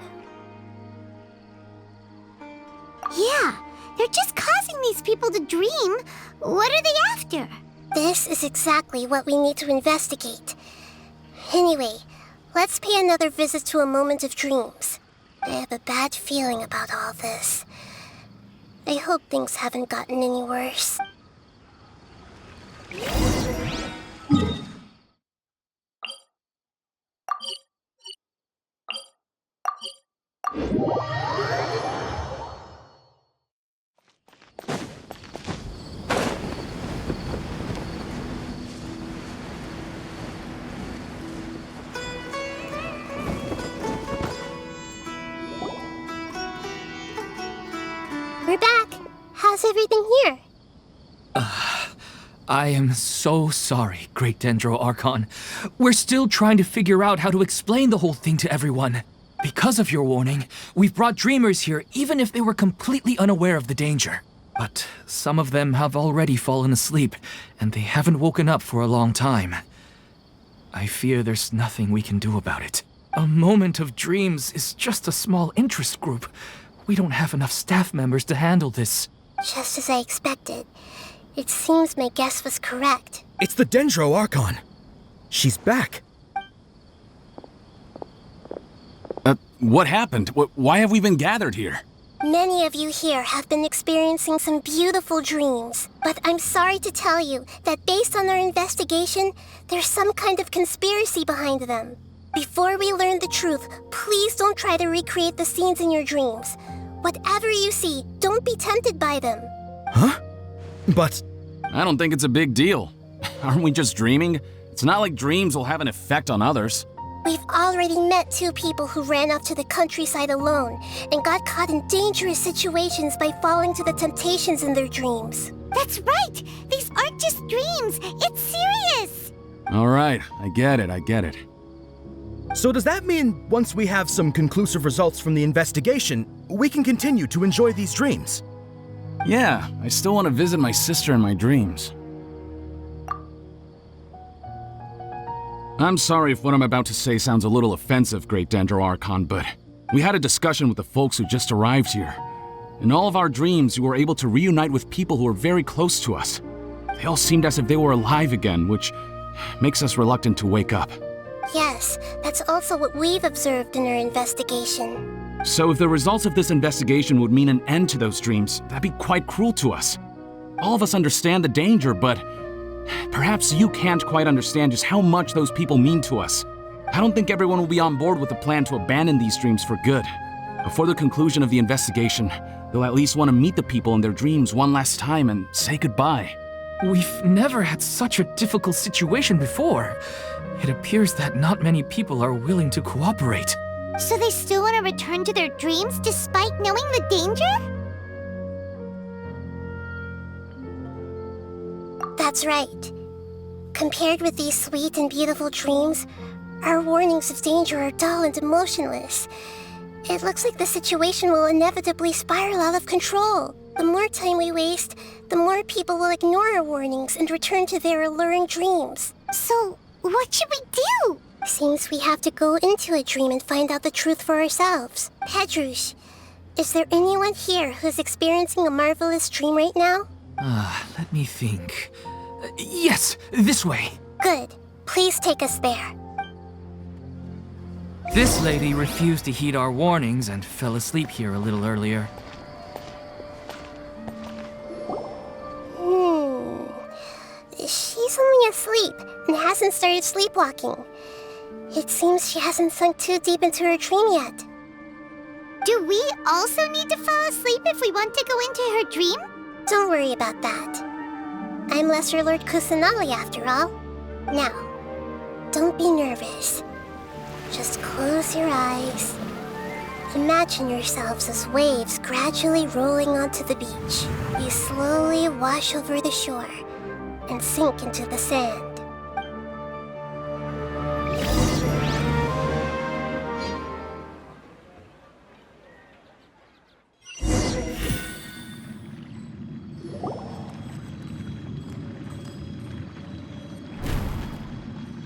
B: Yeah, they're just causing these people to dream. What are they after?
I: This is exactly what we need to investigate. Anyway, let's pay another visit to a moment of dreams. I have a bad feeling about all this. I hope things haven't gotten any worse. We're back. How's everything here?
A: I am so sorry, Great Dendro Archon. We're still trying to figure out how to explain the whole thing to everyone. Because of your warning, we've brought dreamers here even if they were completely unaware of the danger. But some of them have already fallen asleep, and they haven't woken up for a long time. I fear there's nothing we can do about it. A moment of dreams is just a small interest group. We don't have enough staff members to handle this.
I: Just as I expected. It seems my guess was correct.
H: It's the Dendro Archon. She's back.
D: What happened? Why have we been gathered here?
I: Many of you here have been experiencing some beautiful dreams, but I'm sorry to tell you that based on our investigation, there's some kind of conspiracy behind them. Before we learn the truth, please don't try to recreate the scenes in your dreams. Whatever you see, don't be tempted by them.
H: Huh? But...
D: I don't think it's a big deal. Aren't we just dreaming? It's not like dreams will have an effect on others.
I: We've already met 2 people who ran off to the countryside alone and got caught in dangerous situations by falling to the temptations in their dreams.
B: That's right! These aren't just dreams! It's serious!
D: All right, I get it.
H: so does that mean once we have some conclusive results from the investigation, we can continue to enjoy these dreams?
D: Yeah, I still want to visit my sister in my dreams. I'm sorry if what I'm about to say sounds a little offensive, Great Dendro Archon, but we had a discussion with the folks who just arrived here. In all of our dreams, we were able to reunite with people who were very close to us. They all seemed as if they were alive again, which makes us reluctant to wake up.
I: Yes, that's also what we've observed in our investigation.
D: So if the results of this investigation would mean an end to those dreams, that'd be quite cruel to us. All of us understand the danger, but perhaps you can't quite understand just how much those people mean to us. I don't think everyone will be on board with the plan to abandon these dreams for good. Before the conclusion of the investigation, they'll at least want to meet the people in their dreams one last time and say goodbye.
A: We've never had such a difficult situation before. It appears that not many people are willing to cooperate.
B: So they still want to return to their dreams despite knowing the danger?
I: That's right. Compared with these sweet and beautiful dreams, our warnings of danger are dull and emotionless. It looks like the situation will inevitably spiral out of control. The more time we waste, the more people will ignore our warnings and return to their alluring dreams.
B: So, what should we do?
I: Seems we have to go into a dream and find out the truth for ourselves. Pedrush, is there anyone here who's experiencing a marvelous dream right now?
A: Let me think. Yes, this way.
I: Good. Please take us there.
A: This lady refused to heed our warnings and fell asleep here a little earlier.
I: asleep and hasn't started sleepwalking. It seems she hasn't sunk too deep into her dream yet.
B: Do we also need to fall asleep if we want to go into her dream?
I: Don't worry about that. I'm Lesser Lord Kusanali after all. Now, don't be nervous. Just close your eyes. Imagine yourselves as waves gradually rolling onto the beach. You slowly wash over the shore and sink into the sand.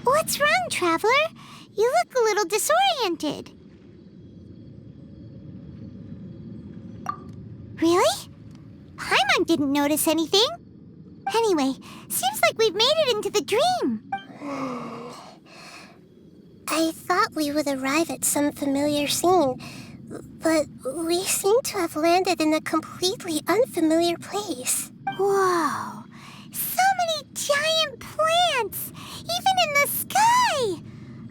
B: What's wrong, Traveler? You look a little disoriented. Really? Paimon didn't notice anything. Anyway, seems like we've made it into the dream.
I: I thought we would arrive at some familiar scene, but we seem to have landed in a completely unfamiliar place.
B: Whoa! So many giant plants! Even in the sky!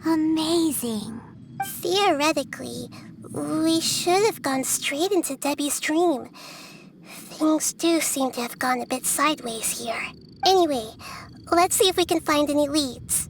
B: Amazing.
I: Theoretically, we should have gone straight into Debbie's dream. Things do seem to have gone a bit sideways here. Anyway, let's see if we can find any leads.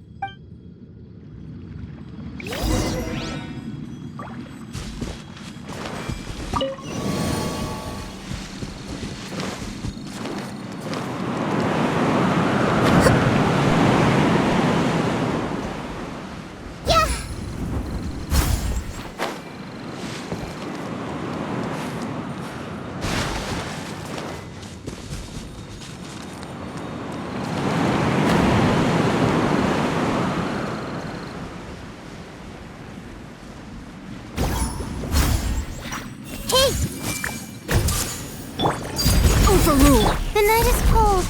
B: Overrule. The night is cold.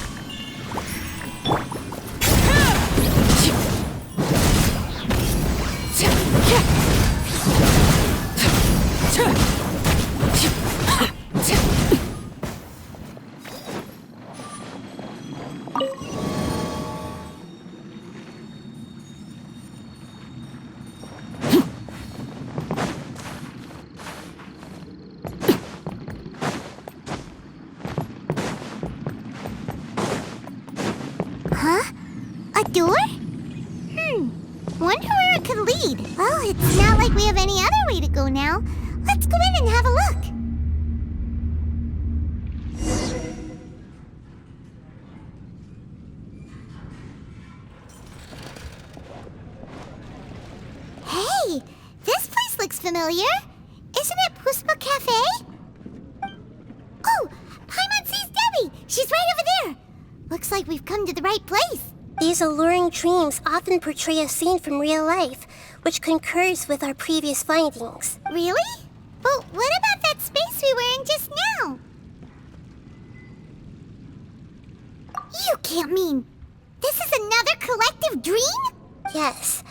B: Huh? A door? Wonder where it could lead. Well, it's not like we have any other way to go now. Let's go in and have a look. Hey, this place looks familiar. Isn't it Puspa Cafe? Oh, Paimon sees Debbie. She's right over there. Looks like we've come to the right place.
I: These alluring dreams often portray a scene from real life, which concurs with our previous findings.
B: Really? But what about that space we were in just now? You can't mean this is another collective dream?
I: Yes.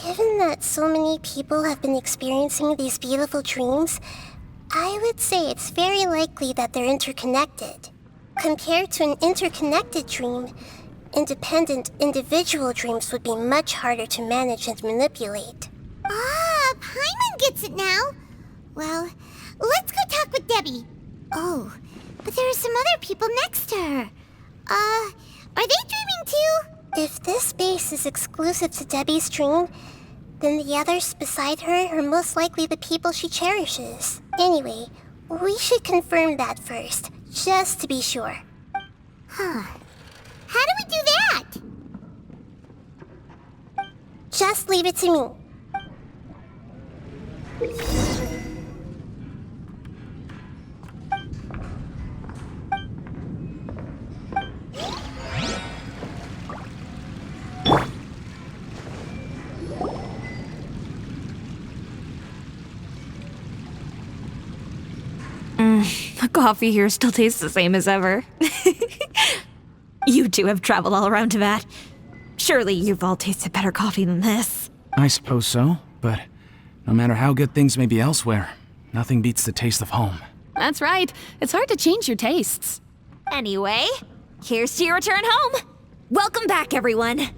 I: Given that so many people have been experiencing these beautiful dreams, I would say it's very likely that they're interconnected. Compared to an interconnected dream, independent individual dreams would be much harder to manage and manipulate.
B: Ah, Paimon gets it now. Well, let's go talk with Debbie. Oh, but there are some other people next to her. Are they dreaming too?
I: If this space is exclusive to Debbie's dream, then the others beside her are most likely the people she cherishes. Anyway, we should confirm that first, just to be sure.
B: Huh. How do we do that?
I: Just leave it to me.
G: The coffee here still tastes the same as ever. You two have traveled all around Tibet. Surely you've all tasted better coffee than this.
D: I suppose so, but no matter how good things may be elsewhere, nothing beats the taste of home.
J: That's right. It's hard to change your tastes.
G: Anyway, here's to your return home. Welcome back, everyone.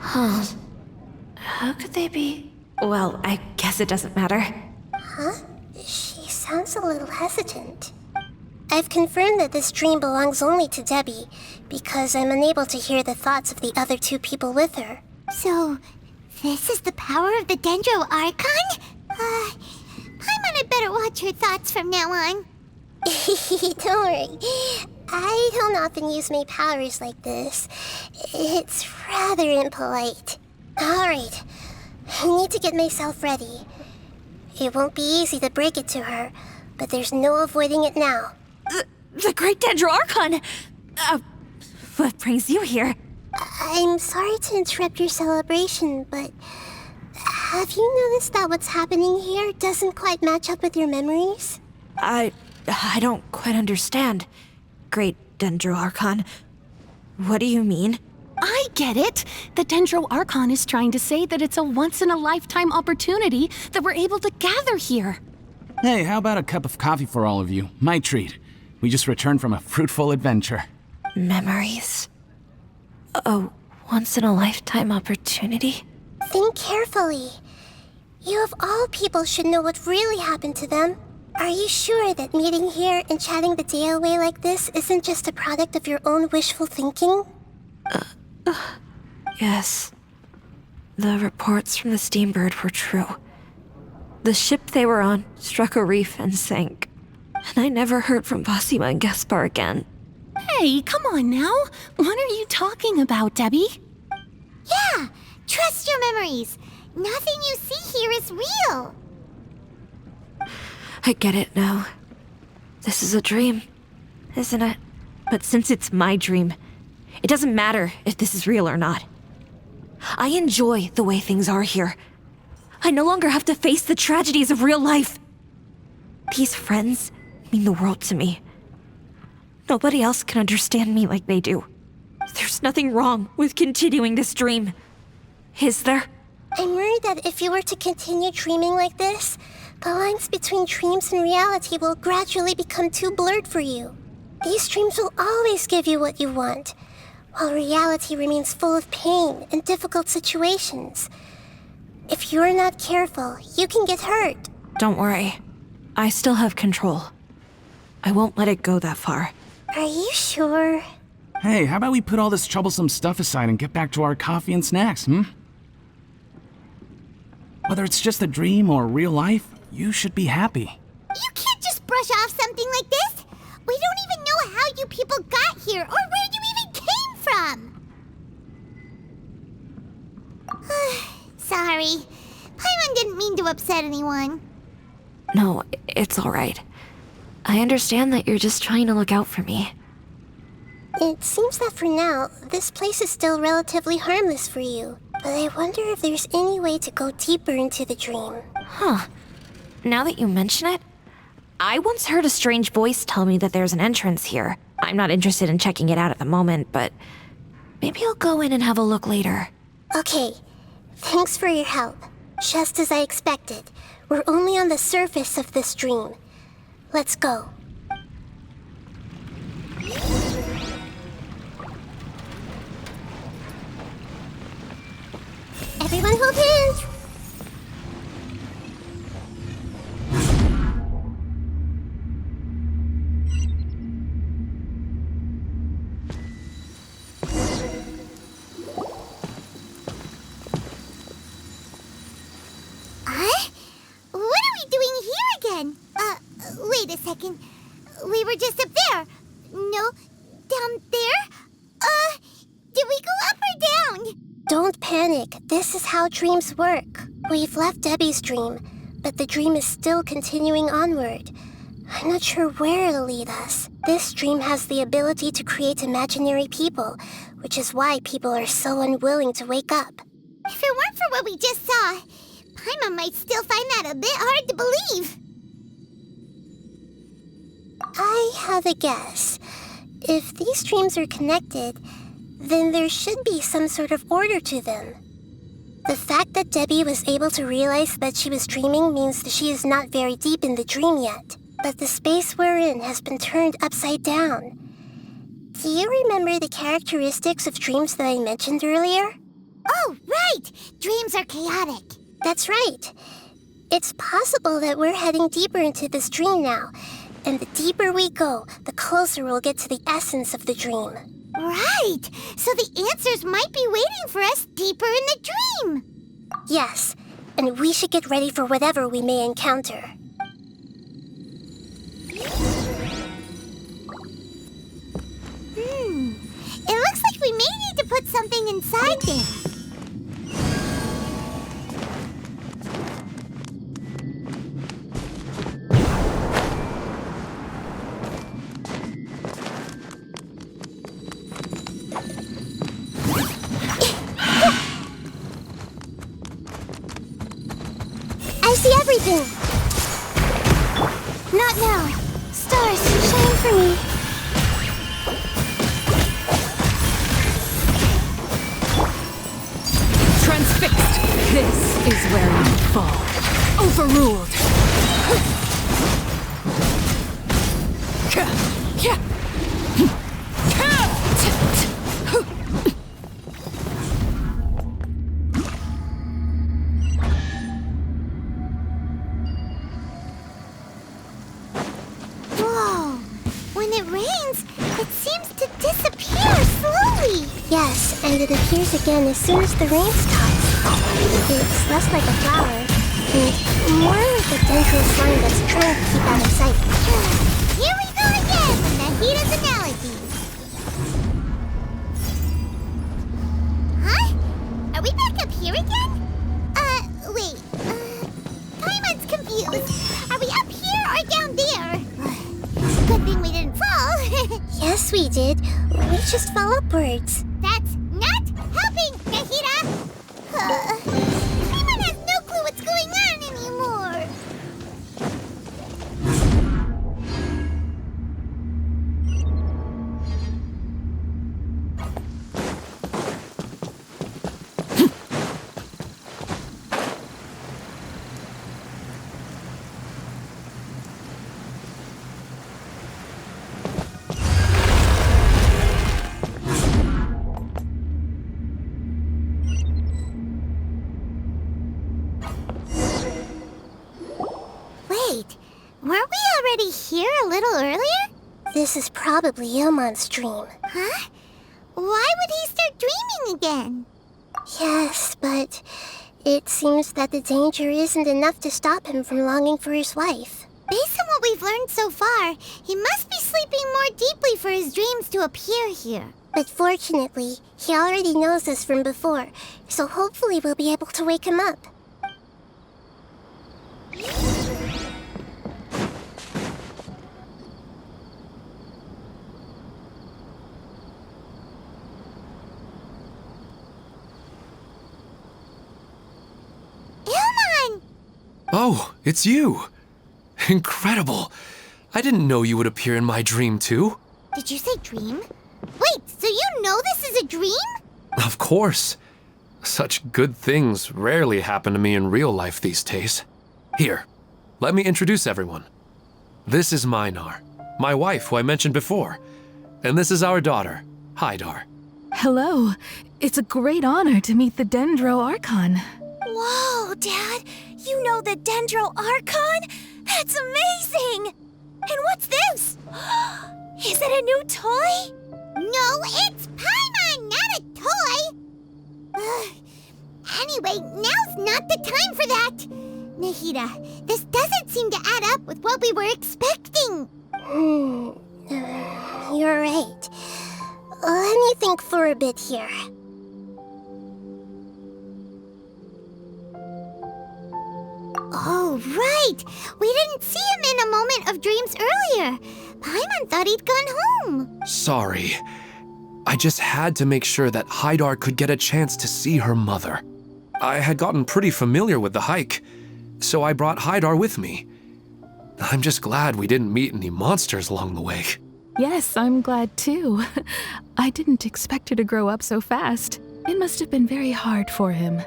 G: Huh. How could they be? Well, I guess it doesn't matter.
I: Huh? She sounds a little hesitant. I've confirmed that this dream belongs only to Debbie, because I'm unable to hear the thoughts of the other two people with her.
B: So, this is the power of the Dendro Archon? Paimon had better watch her thoughts from now on.
I: Don't worry. I don't often use my powers like this. It's rather impolite. Alright, I need to get myself ready. It won't be easy to break it to her, but there's no avoiding it now.
G: The Great Dendro Archon! What brings you here?
I: I'm sorry to interrupt your celebration, but have you noticed that what's happening here doesn't quite match up with your memories?
G: I don't quite understand. Great Dendro Archon. What do you mean?
J: I get it. The Dendro Archon is trying to say that it's a once-in-a-lifetime opportunity that we're able to gather here.
D: Hey, how about a cup of coffee for all of you? My treat. We just returned from a fruitful adventure.
G: Memories. A once-in-a-lifetime opportunity?
I: Think carefully. You of all people should know what really happened to them. Are you sure that meeting here and chatting the day away like this isn't just a product of your own wishful thinking?
G: Yes. The reports from the Steambird were true. The ship they were on struck a reef and sank. And I never heard from Basima and Gaspar again.
J: Hey, come on now. What are you talking about, Debbie?
B: Yeah, trust your memories. Nothing you see here is real.
G: I get it now. This is a dream, isn't it? But since it's my dream, it doesn't matter if this is real or not. I enjoy the way things are here. I no longer have to face the tragedies of real life. These friends mean the world to me. Nobody else can understand me like they do. There's nothing wrong with continuing this dream. Is there?
I: I'm worried that if you were to continue dreaming like this, the lines between dreams and reality will gradually become too blurred for you. These dreams will always give you what you want, while reality remains full of pain and difficult situations. If you're not careful, you can get hurt.
G: Don't worry. I still have control. I won't let it go that far.
I: Are you sure?
D: Hey, how about we put all this troublesome stuff aside and get back to our coffee and snacks, hmm? Whether it's just a dream or real life, you should be happy.
B: You can't just brush off something like this. We don't even know how you people got here or where you even came from. Sorry. Paimon didn't mean to upset anyone.
G: No, it's all right. I understand that you're just trying to look out for me.
I: It seems that for now, this place is still relatively harmless for you. But I wonder if there's any way to go deeper into the dream.
G: Huh. Now that you mention it, I once heard a strange voice tell me that there's an entrance here. I'm not interested in checking it out at the moment, but maybe I'll go in and have a look later.
I: Okay, thanks for your help. Just as I expected, we're only on the surface of this dream. Let's go. Everyone hold hands!
B: What are we doing here again? Wait a second. We were just up there. No, down there? Did we go up or down?
I: Don't panic. This is how dreams work. We've left Debbie's dream, but the dream is still continuing onward. I'm not sure where it'll lead us. This dream has the ability to create imaginary people, which is why people are so unwilling to wake up.
B: If it weren't for what we just saw, Paimon might still find that a bit hard to believe.
I: I have a guess. If these dreams are connected, then there should be some sort of order to them. The fact that Debbie was able to realize that she was dreaming means that she is not very deep in the dream yet. But the space we're in has been turned upside down. Do you remember the characteristics of dreams that I mentioned earlier?
B: Oh, right! Dreams are chaotic.
I: That's right. It's possible that we're heading deeper into this dream now. And the deeper we go, the closer we'll get to the essence of the dream.
B: Right! So the answers might be waiting for us deeper in the dream.
I: Yes, and we should get ready for whatever we may encounter.
B: It looks like we may need to put something inside there.
I: I see everything! Not now. Stars, shine for me.
G: Transfixed. This is where you fall. Overruled.
B: Whoa! When it rains, it seems to disappear slowly.
I: Yes, and it appears again as soon as the rain stops. It's less like a flower, and more like a dendral slime that's trying to keep out of sight.
B: Here we go again with Nahida's analogy. Huh? Are we back up here again? Wait. Paimon's confused. Are we up here or down there? Good thing we didn't fall.
I: Yes, we did. We just fell upwards.
B: That's not helping, Nahida! Paimon has no clue what's going on anymore. Wait, weren't we already here a little earlier?
I: This is probably Ilmon's dream.
B: Huh? Why would he start dreaming again?
I: Yes, but it seems that the danger isn't enough to stop him from longing for his wife.
B: Based on what we've learned so far, he must be sleeping more deeply for his dreams to appear here.
I: But fortunately, he already knows us from before, so hopefully we'll be able to wake him up.
B: Ilmon!
C: Oh, it's you! Incredible! I didn't know you would appear in my dream, too.
B: Did you say dream? Wait, so you know this is a dream?
C: Of course. Such good things rarely happen to me in real life these days. Here, let me introduce everyone. This is Minar, my wife who I mentioned before. And this is our daughter, Hydar.
K: Hello. It's a great honor to meet the Dendro Archon.
G: Whoa, Dad! You know the Dendro Archon? That's amazing! And what's this? Is it a new toy?
B: No, it's Paimon, not a toy! Anyway, now's not the time for that! Nahida, this doesn't seem to add up with what we were expecting!
I: You're right. Let me think for a bit here.
B: Oh, right! We didn't see him in a moment of dreams earlier. Paimon thought he'd gone home.
C: Sorry. I just had to make sure that Hydar could get a chance to see her mother. I had gotten pretty familiar with the hike, so I brought Hydar with me. I'm just glad we didn't meet any monsters along the way.
K: Yes, I'm glad too. I didn't expect her to grow up so fast. It must have been very hard for him.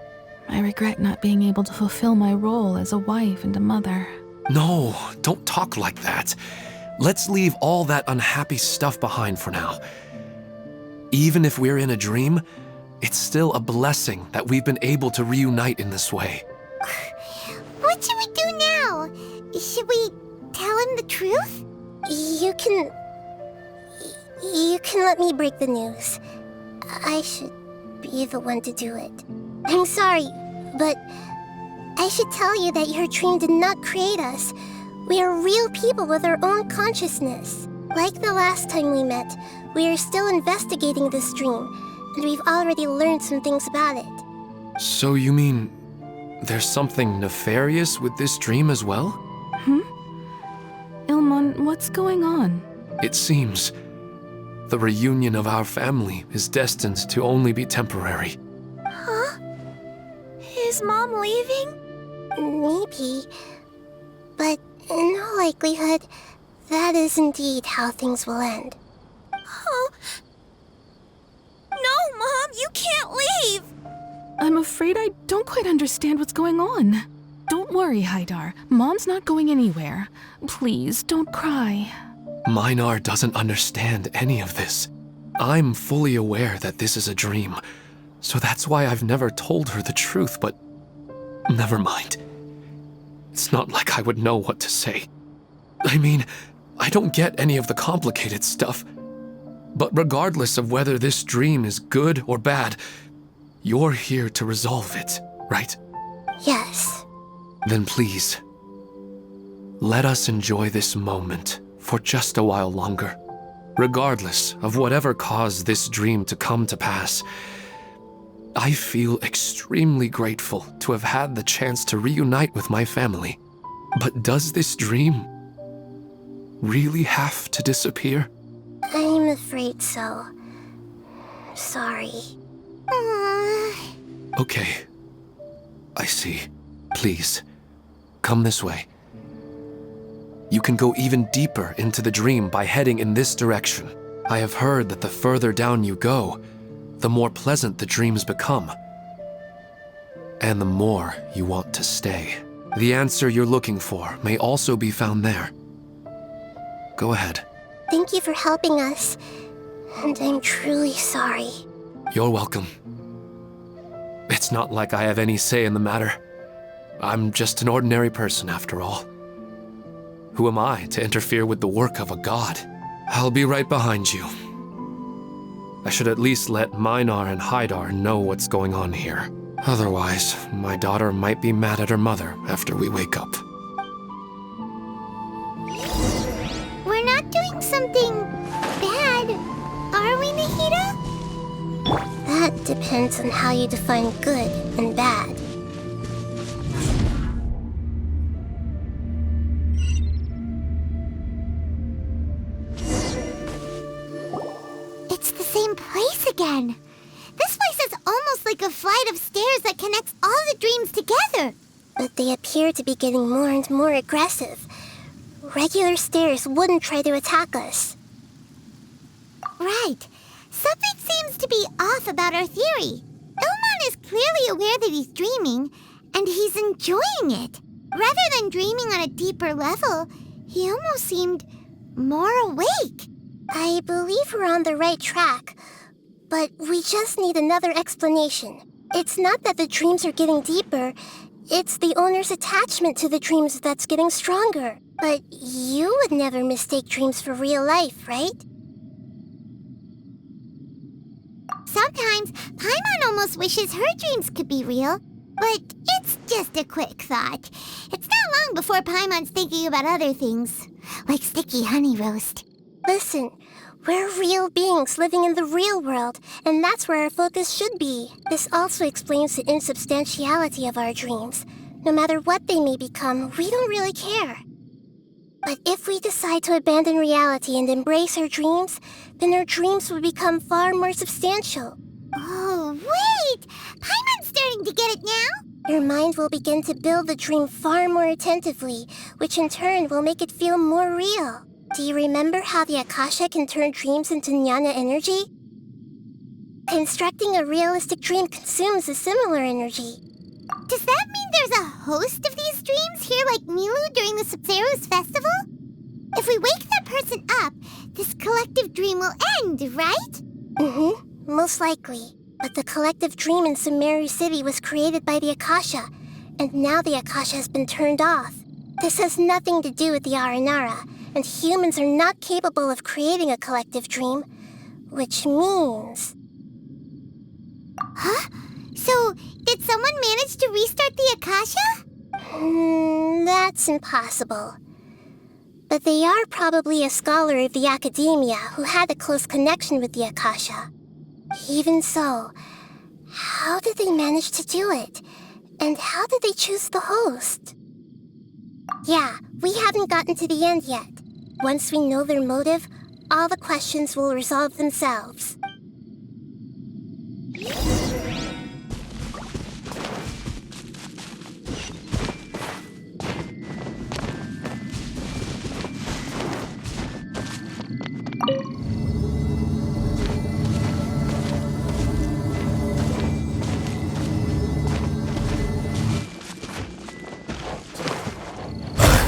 K: I regret not being able to fulfill my role as a wife and a mother.
C: No, don't talk like that. Let's leave all that unhappy stuff behind for now. Even if we're in a dream, it's still a blessing that we've been able to reunite in this way.
B: What should we do now? Should we tell him the truth?
I: You can let me break the news. I should be the one to do it. I'm sorry, but I should tell you that your dream did not create us. We are real people with our own consciousness. Like the last time we met, we are still investigating this dream, and we've already learned some things about it.
C: So you mean there's something nefarious with this dream as well?
K: Ilmon, what's going on?
C: It seems the reunion of our family is destined to only be temporary.
B: Huh? Is Mom leaving?
I: Maybe. But in all likelihood, that is indeed how things will end.
B: Oh. No, Mom, you can't leave!
K: I'm afraid I don't quite understand what's going on. Don't worry, Haidar. Mom's not going anywhere. Please, don't cry.
C: Minar doesn't understand any of this. I'm fully aware that this is a dream, so that's why I've never told her the truth, but never mind. It's not like I would know what to say. I mean, I don't get any of the complicated stuff. But regardless of whether this dream is good or bad, you're here to resolve it, right?
I: Yes.
C: Then please, let us enjoy this moment for just a while longer. Regardless of whatever caused this dream to come to pass, I feel extremely grateful to have had the chance to reunite with my family. But does this dream really have to disappear?
I: I'm afraid so. Sorry.
C: Okay. I see. Please, come this way. You can go even deeper into the dream by heading in this direction. I have heard that the further down you go, the more pleasant the dreams become. And the more you want to stay. The answer you're looking for may also be found there. Go ahead.
I: Thank you for helping us. And I'm truly sorry.
C: You're welcome. It's not like I have any say in the matter. I'm just an ordinary person after all. Who am I to interfere with the work of a god? I'll be right behind you. I should at least let Minar and Haidar know what's going on here. Otherwise, my daughter might be mad at her mother after we wake up.
B: We're not doing something bad, are we, Nahida?
I: That depends on how you define good and bad.
B: It's the same place again. This place is almost like a flight of stairs that connects all the dreams together.
I: But they appear to be getting more and more aggressive. Regular stairs wouldn't try to attack us.
B: Right. Something seems to be off about our theory. Ilmon is clearly aware that he's dreaming, and he's enjoying it. Rather than dreaming on a deeper level, he almost seemed more awake.
I: I believe we're on the right track, but we just need another explanation. It's not that the dreams are getting deeper, it's the owner's attachment to the dreams that's getting stronger. But you would never mistake dreams for real life, right?
B: Sometimes, Paimon almost wishes her dreams could be real, but it's just a quick thought. It's not long before Paimon's thinking about other things, like sticky honey roast.
I: Listen, we're real beings living in the real world, and that's where our focus should be. This also explains the insubstantiality of our dreams. No matter what they may become, we don't really care. But if we decide to abandon reality and embrace our dreams, then our dreams will become far more substantial.
B: Oh, wait! Paimon's starting to get it now?
I: Your mind will begin to build the dream far more attentively, which in turn will make it feel more real. Do you remember how the Akasha can turn dreams into jnana energy? Constructing a realistic dream consumes a similar energy.
B: Does that mean there's a host of these dreams here like Milu during the Sub-Zero's festival? If we wake that person up, this collective dream will end, right?
I: Mm-hmm, most likely. But the collective dream in Sumeru City was created by the Akasha, and now the Akasha has been turned off. This has nothing to do with the Aranara, and humans are not capable of creating a collective dream, which means...
B: Huh? So, did someone manage to restart the Akasha?
I: That's impossible. But they are probably a scholar of the Academia who had a close connection with the Akasha. Even so, how did they manage to do it? And how did they choose the host? Yeah, we haven't gotten to the end yet. Once we know their motive, all the questions will resolve themselves.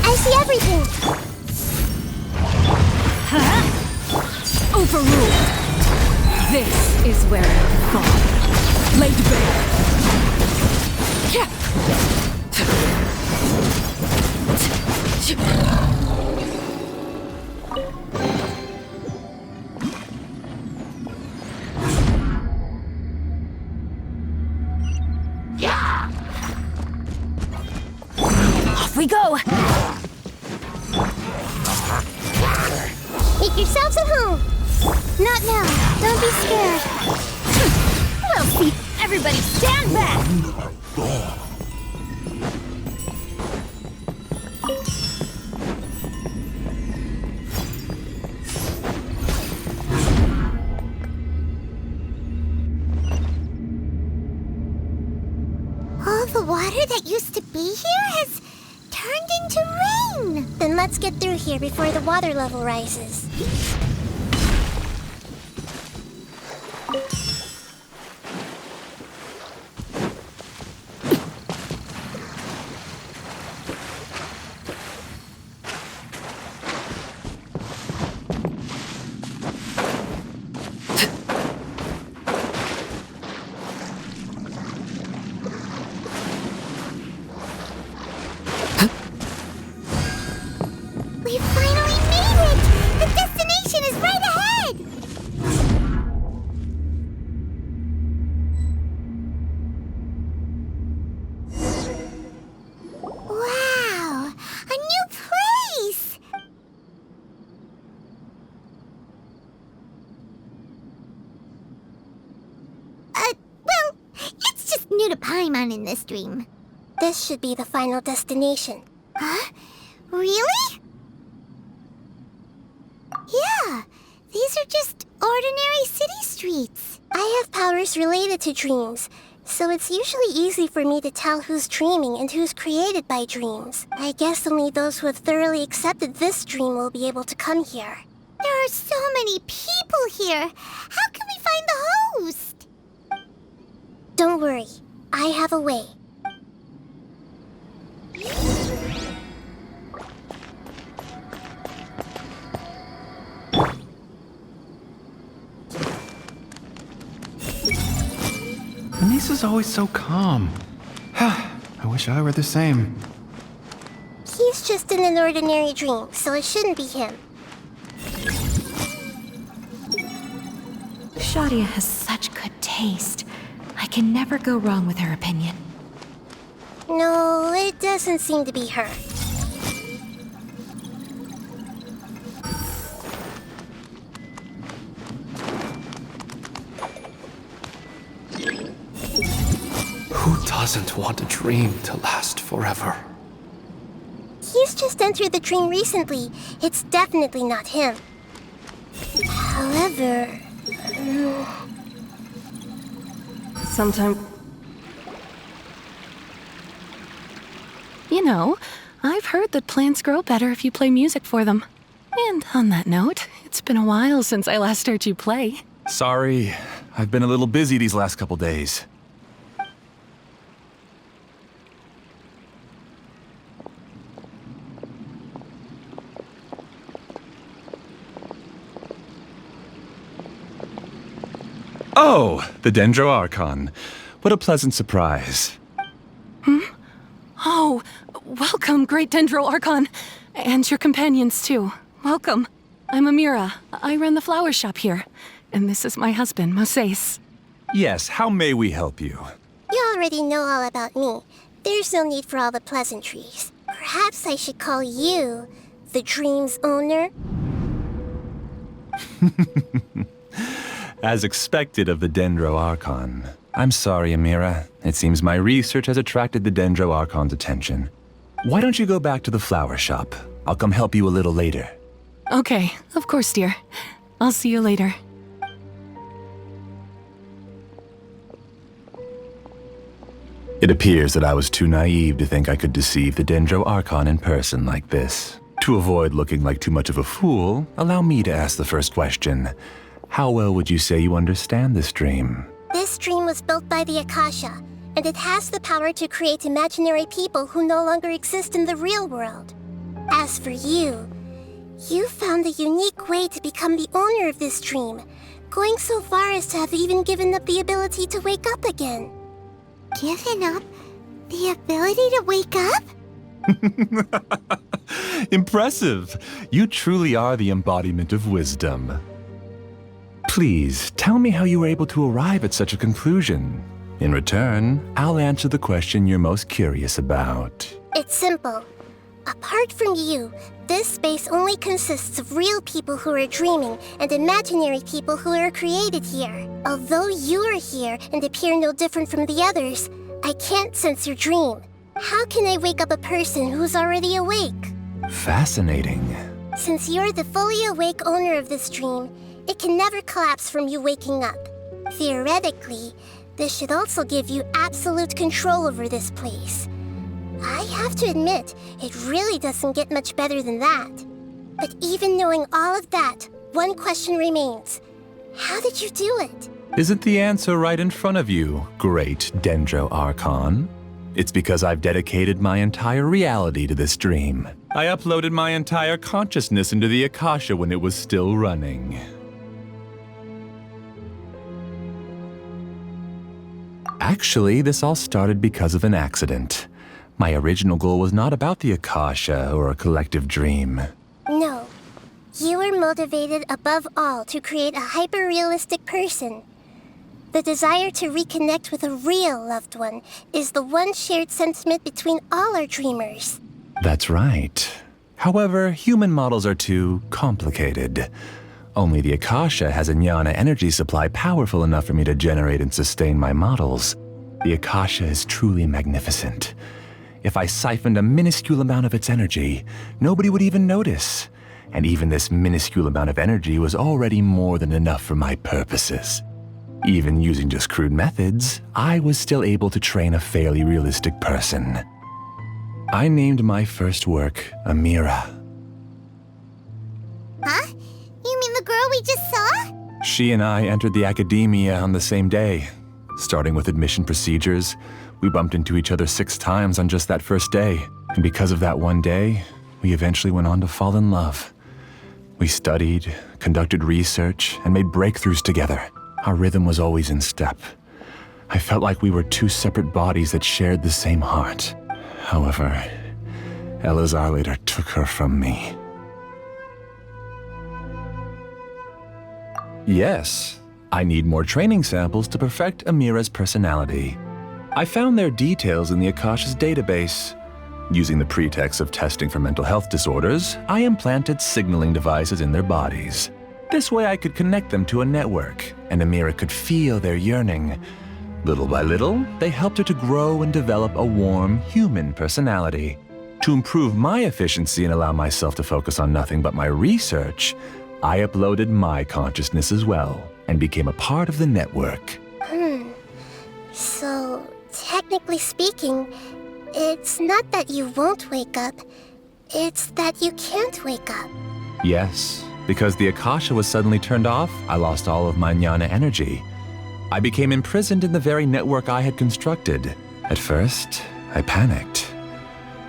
I: I see everything!
G: Overruled. This is where I fall. Laid Off we go!
I: Make yourselves at home! Not now. Don't be scared.
G: We'll see. Everybody stand back!
B: All the water that used to be here has turned into rain.
I: Then let's get through here before the water level rises.
B: We finally made it! The destination is right ahead! Wow! A new place! Well, it's just new to Paimon in this dream.
I: This should be the final destination.
B: Huh? Really? Yeah, these are just ordinary city streets.
I: I have powers related to dreams, so it's usually easy for me to tell who's dreaming and who's created by dreams. I guess only those who have thoroughly accepted this dream will be able to come here.
B: There are so many people here. How can we find the host?
I: Don't worry, I have a way.
L: Lisa's always so calm. I wish I were the same.
I: He's just in an ordinary dream, so it shouldn't be him.
G: Shadia has such good taste. I can never go wrong with her opinion.
I: No, it doesn't seem to be her.
C: Who doesn't want a dream to last forever?
I: He's just entered the dream recently. It's definitely not him. However...
J: Sometime... You know, I've heard that plants grow better if you play music for them. And on that note, it's been a while since I last heard you play.
L: Sorry, I've been a little busy these last couple days.
M: Oh, the Dendro Archon. What a pleasant surprise.
J: Oh, welcome, Great Dendro Archon. And your companions, too. Welcome. I'm Amira. I run the flower shop here. And this is my husband, Moses.
M: Yes, how may we help you?
I: You already know all about me. There's no need for all the pleasantries. Perhaps I should call you the dream's owner?
M: As expected of the Dendro Archon. I'm sorry, Amira. It seems my research has attracted the Dendro Archon's attention. Why don't you go back to the flower shop? I'll come help you a little later.
J: Okay, of course, dear. I'll see you later.
M: It appears that I was too naive to think I could deceive the Dendro Archon in person like this. To avoid looking like too much of a fool, allow me to ask the first question. How well would you say you understand this dream?
I: This dream was built by the Akasha, and it has the power to create imaginary people who no longer exist in the real world. As for you, you found a unique way to become the owner of this dream, going so far as to have even given up the ability to wake up again.
B: Given up the ability to wake up?
M: Impressive! You truly are the embodiment of wisdom. Please, tell me how you were able to arrive at such a conclusion. In return, I'll answer the question you're most curious about.
I: It's simple. Apart from you, this space only consists of real people who are dreaming and imaginary people who are created here. Although you are here and appear no different from the others, I can't sense your dream. How can I wake up a person who's already awake?
M: Fascinating.
I: Since you're the fully awake owner of this dream, it can never collapse from you waking up. Theoretically, this should also give you absolute control over this place. I have to admit, it really doesn't get much better than that. But even knowing all of that, one question remains. How did you do it?
M: Isn't the answer right in front of you, great Dendro Archon? It's because I've dedicated my entire reality to this dream. I uploaded my entire consciousness into the Akasha when it was still running. Actually, this all started because of an accident. My original goal was not about the Akasha or a collective dream.
I: No. You were motivated above all to create a hyper-realistic person. The desire to reconnect with a real loved one is the one shared sentiment between all our dreamers.
M: That's right. However, human models are too complicated. Only the Akasha has a jnana energy supply powerful enough for me to generate and sustain my models. The Akasha is truly magnificent. If I siphoned a minuscule amount of its energy, nobody would even notice. And even this minuscule amount of energy was already more than enough for my purposes. Even using just crude methods, I was still able to train a fairly realistic person. I named my first work Amira.
B: Huh? You mean the girl we just saw?
M: She and I entered the academia on the same day. Starting with admission procedures, we bumped into each other 6 times on just that first day. And because of that one day, we eventually went on to fall in love. We studied, conducted research, and made breakthroughs together. Our rhythm was always in step. I felt like we were 2 separate bodies that shared the same heart. However, Elazar later took her from me. Yes, I need more training samples to perfect Amira's personality. I found their details in the Akasha's database. Using the pretext of testing for mental health disorders, I implanted signaling devices in their bodies. This way I could connect them to a network, and Amira could feel their yearning. Little by little, they helped her to grow and develop a warm, human personality. To improve my efficiency and allow myself to focus on nothing but my research, I uploaded my consciousness as well, and became a part of the network.
I: So, technically speaking, it's not that you won't wake up, it's that you can't wake up.
M: Yes, because the Akasha was suddenly turned off, I lost all of my jnana energy. I became imprisoned in the very network I had constructed. At first, I panicked.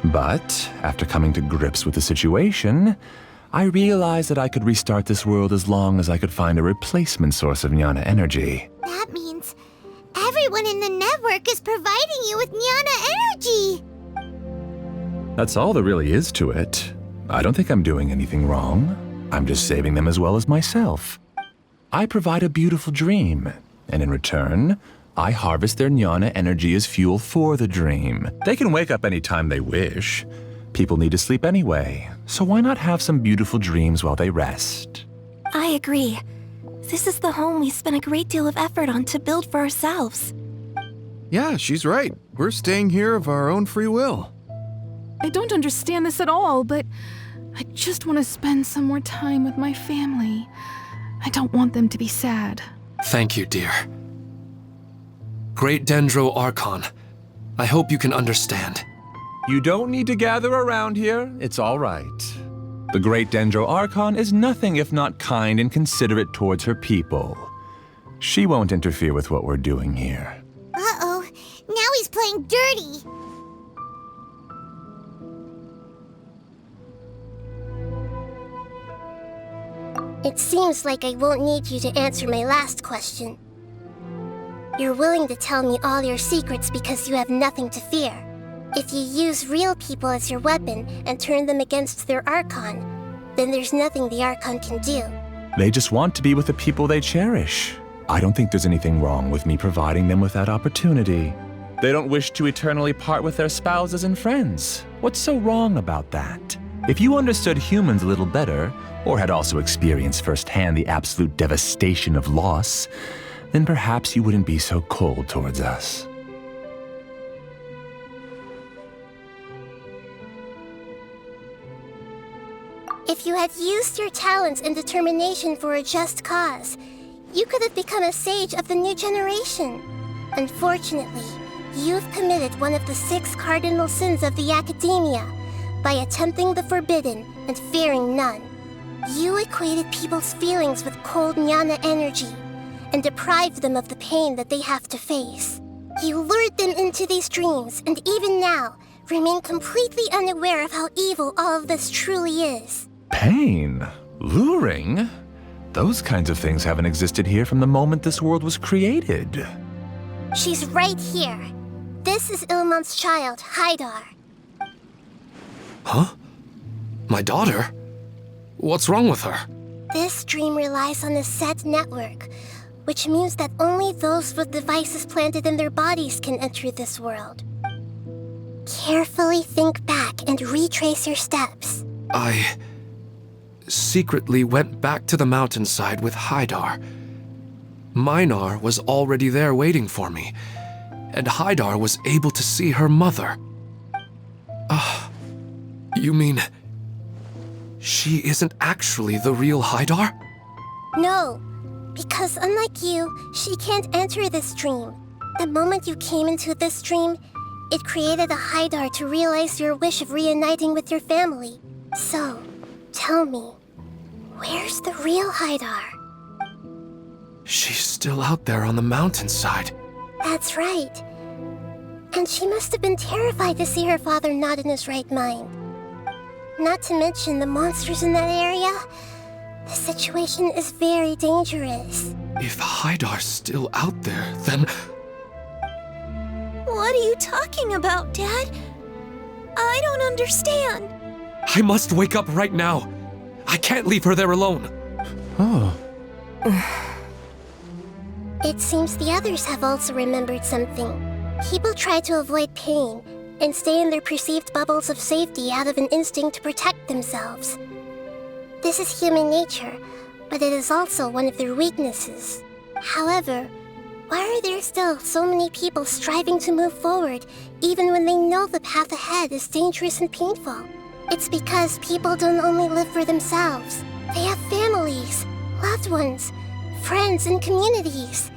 M: But, after coming to grips with the situation, I realized that I could restart this world as long as I could find a replacement source of jnana energy.
B: That means everyone in the network is providing you with Nyana energy!
M: That's all there really is to it. I don't think I'm doing anything wrong. I'm just saving them as well as myself. I provide a beautiful dream, and in return, I harvest their Nyana energy as fuel for the dream. They can wake up any time they wish. People need to sleep anyway, so why not have some beautiful dreams while they rest?
F: I agree. This is the home we spent a great deal of effort on to build for ourselves.
L: Yeah, she's right. We're staying here of our own free will.
K: I don't understand this at all, but I just want to spend some more time with my family. I don't want them to be sad.
C: Thank you, dear. Great Dendro Archon, I hope you can understand.
M: You don't need to gather around here. It's all right. The Great Dendro Archon is nothing if not kind and considerate towards her people. She won't interfere with what we're doing here.
B: Uh-oh, now he's playing dirty.
I: It seems like I won't need you to answer my last question. You're willing to tell me all your secrets because you have nothing to fear. If you use real people as your weapon and turn them against their Archon, then there's nothing the Archon can do.
M: They just want to be with the people they cherish. I don't think there's anything wrong with me providing them with that opportunity. They don't wish to eternally part with their spouses and friends. What's so wrong about that? If you understood humans a little better, or had also experienced firsthand the absolute devastation of loss, then perhaps you wouldn't be so cold towards us.
I: If you had used your talents and determination for a just cause, you could have become a sage of the new generation. Unfortunately, you've committed one of the 6 cardinal sins of the Academia by attempting the forbidden and fearing none. You equated people's feelings with cold Nyana energy and deprived them of the pain that they have to face. You lured them into these dreams and even now remain completely unaware of how evil all of this truly is.
M: Pain? Luring? Those kinds of things haven't existed here from the moment this world was created.
I: She's right here. This is Ilmon's child, Haidar.
C: Huh? My daughter? What's wrong with her?
I: This dream relies on a set network, which means that only those with devices planted in their bodies can enter this world. Carefully think back and retrace your steps.
C: I secretly went back to the mountainside with Haidar. Minar was already there waiting for me, and Haidar was able to see her mother. You mean she isn't actually the real Haidar?
I: No, because unlike you, she can't enter this dream. The moment you came into this dream, it created a Haidar to realize your wish of reuniting with your family. So, tell me, where's the real Haidar?
C: She's still out there on the mountainside.
I: That's right. And she must have been terrified to see her father not in his right mind. Not to mention the monsters in that area. The situation is very dangerous.
C: If Haidar's still out there, then...
F: What are you talking about, Dad? I don't understand.
C: I must wake up right now. I can't leave her there alone.
L: Oh.
I: It seems the others have also remembered something. People try to avoid pain and stay in their perceived bubbles of safety out of an instinct to protect themselves. This is human nature, but it is also one of their weaknesses. However, why are there still so many people striving to move forward even when they know the path ahead is dangerous and painful? It's because people don't only live for themselves. They have families, loved ones, friends, and communities.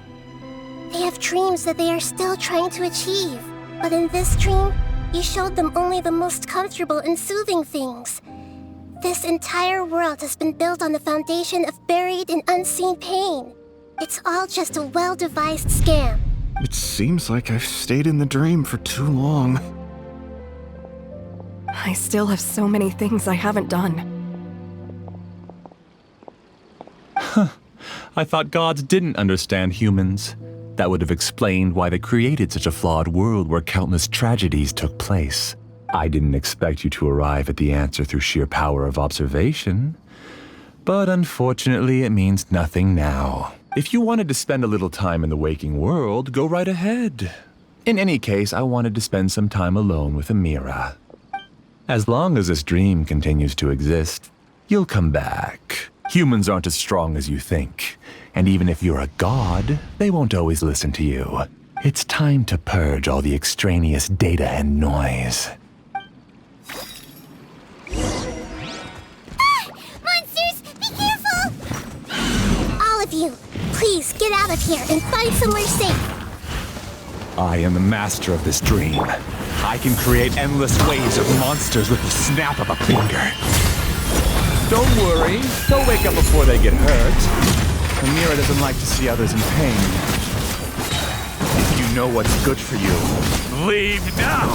I: They have dreams that they are still trying to achieve. But in this dream, you showed them only the most comfortable and soothing things. This entire world has been built on the foundation of buried and unseen pain. It's all just a well-devised scam.
L: It seems like I've stayed in the dream for too long.
N: I still have so many things I haven't done.
M: I thought gods didn't understand humans. That would have explained why they created such a flawed world where countless tragedies took place. I didn't expect you to arrive at the answer through sheer power of observation. But unfortunately, it means nothing now. If you wanted to spend a little time in the waking world, go right ahead. In any case, I wanted to spend some time alone with Amira. As long as this dream continues to exist, you'll come back. Humans aren't as strong as you think. And even if you're a god, they won't always listen to you. It's time to purge all the extraneous data and noise.
B: Monsters, be careful!
I: All of you, please get out of here and find somewhere safe.
M: I am the master of this dream. I can create endless waves of monsters with the snap of a finger. Don't worry, they'll wake up before they get hurt. Amira doesn't like to see others in pain. If you know what's good for you, leave now!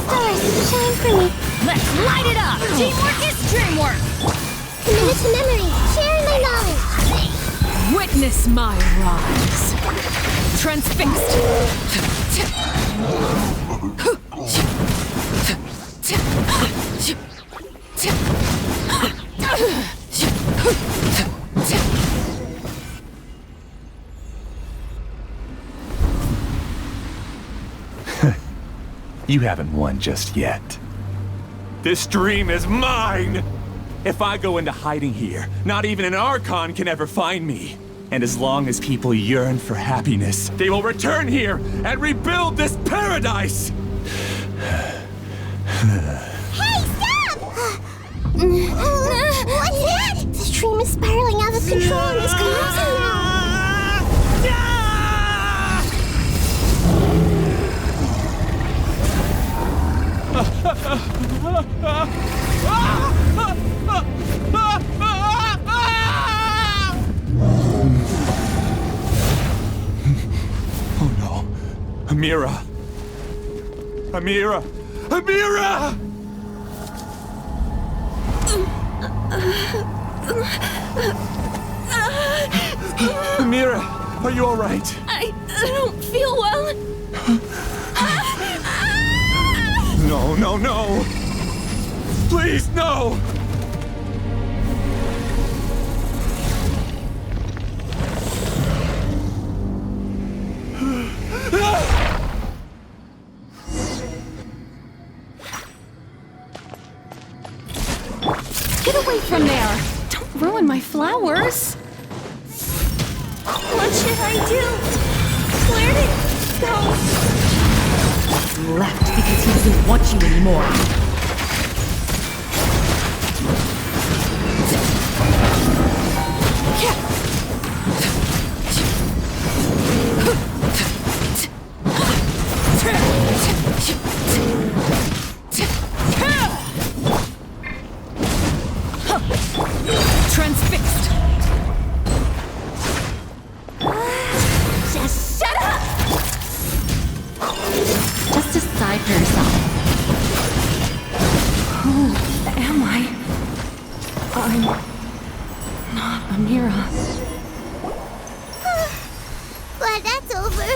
I: Stars, shine for me.
G: Let's light it up! Teamwork is dreamwork!
I: Commit to memory, sharing my knowledge.
G: Witness my rise. Transfixed.
M: You haven't won just yet. This dream is mine! If I go into hiding here, not even an Archon can ever find me. And as long as people yearn for happiness, they will return here and rebuild this paradise!
B: Hey, stop! What's that?
I: This dream is spiraling out of control and is collapsing now.
M: Oh no. Amira! Amira! Amira! Amira, are you all right?
F: I don't feel well.
M: No, no, no! Please, no!
K: Get away from there! Don't ruin my flowers!
F: What should I do? Where did he go?
G: Left because he doesn't want you anymore. Transfixed.
F: Just shut up!
J: Just decide for yourself. Who am I? I'm not Amira.
B: Glad that's over.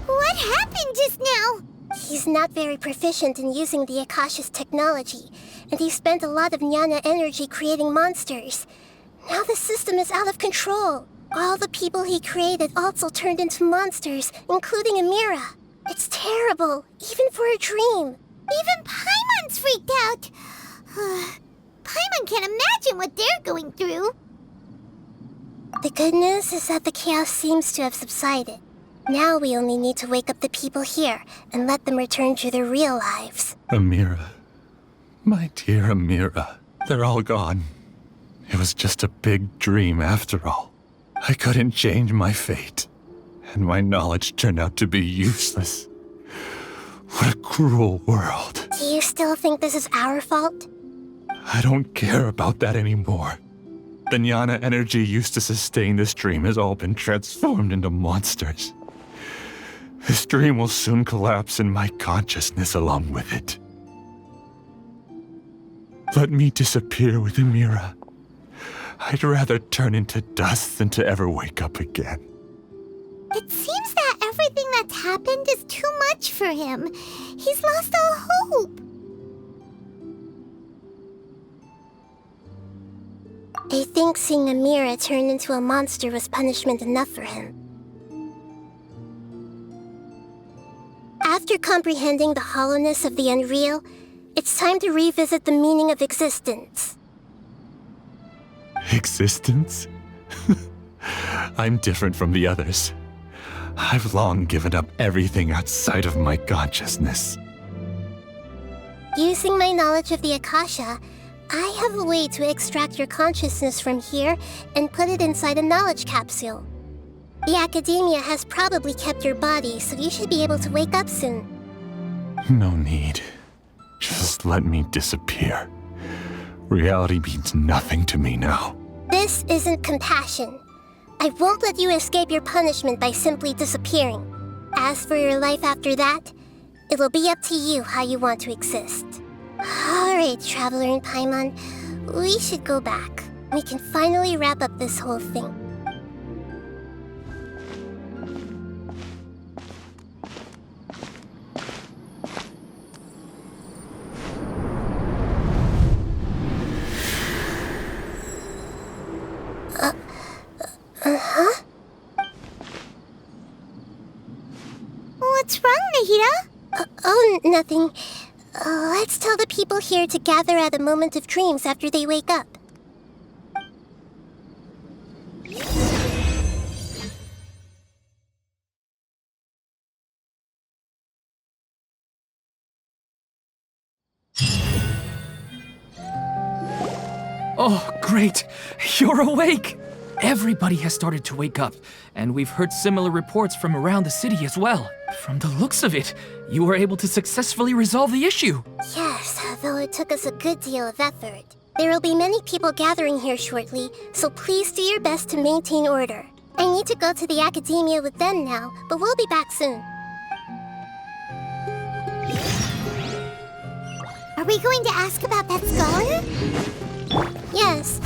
B: What happened just now?
I: He's not very proficient in using the Akasha's technology, and he spent a lot of jnana energy creating monsters. Now the system is out of control. All the people he created also turned into monsters, including Amira. It's terrible, even for a dream.
B: Even Paimon's freaked out. Paimon can't imagine what they're going through.
I: The good news is that the chaos seems to have subsided. Now we only need to wake up the people here and let them return to their real lives.
M: Amira. My dear Amira. They're all gone. It was just a big dream after all. I couldn't change my fate, and my knowledge turned out to be useless. What a cruel world.
I: Do you still think this is our fault?
M: I don't care about that anymore. The jnana energy used to sustain this dream has all been transformed into monsters. This dream will soon collapse and my consciousness along with it. let me disappear with Amira. I'd rather turn into dust than to ever wake up again.
B: It seems that everything that's happened is too much for him. He's lost all hope.
I: I think seeing Amira turn into a monster was punishment enough for him. After comprehending the hollowness of the unreal, it's time to revisit the meaning of existence.
M: Existence? I'm different from the others. I've long given up everything outside of my consciousness.
I: Using my knowledge of the Akasha, I have a way to extract your consciousness from here and put it inside a knowledge capsule. The Academia has probably kept your body, so you should be able to wake up soon.
M: No need. Just let me disappear. Reality means nothing to me now.
I: This isn't compassion. I won't let you escape your punishment by simply disappearing. As for your life after that, it'll be up to you how you want to exist. Alright, Traveler in Paimon, we should go back. We can finally wrap up this whole thing.
B: What's wrong, Nahida?
I: Oh, nothing. Let's tell the people here to gather at a moment of dreams after they wake up.
A: Oh, great! You're awake! Everybody has started to wake up, and we've heard similar reports from around the city as well. From the looks of it, you were able to successfully resolve the issue.
I: Yes, though it took us a good deal of effort. There will be many people gathering here shortly, so please do your best to maintain order. I need to go to the Academia with them now, but we'll be back soon.
B: Are we going to ask about that scholar?
I: Yes,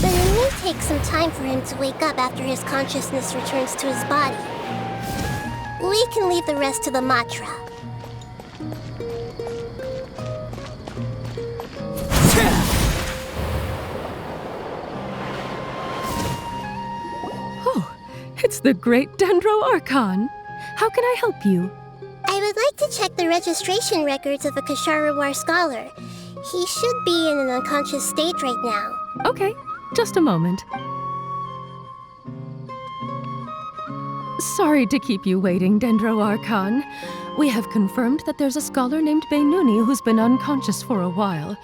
I: but it may take some time for him to wake up after his consciousness returns to his body. We can leave the rest to the Matra.
K: Oh, it's the great Dendro Archon. How can I help you?
I: I would like to check the registration records of a Kasharawar scholar. He should be in an unconscious state right now.
K: Okay, just a moment. Sorry to keep you waiting, Dendro Archon. We have confirmed that there's a scholar named Beinuni who's been unconscious for a while.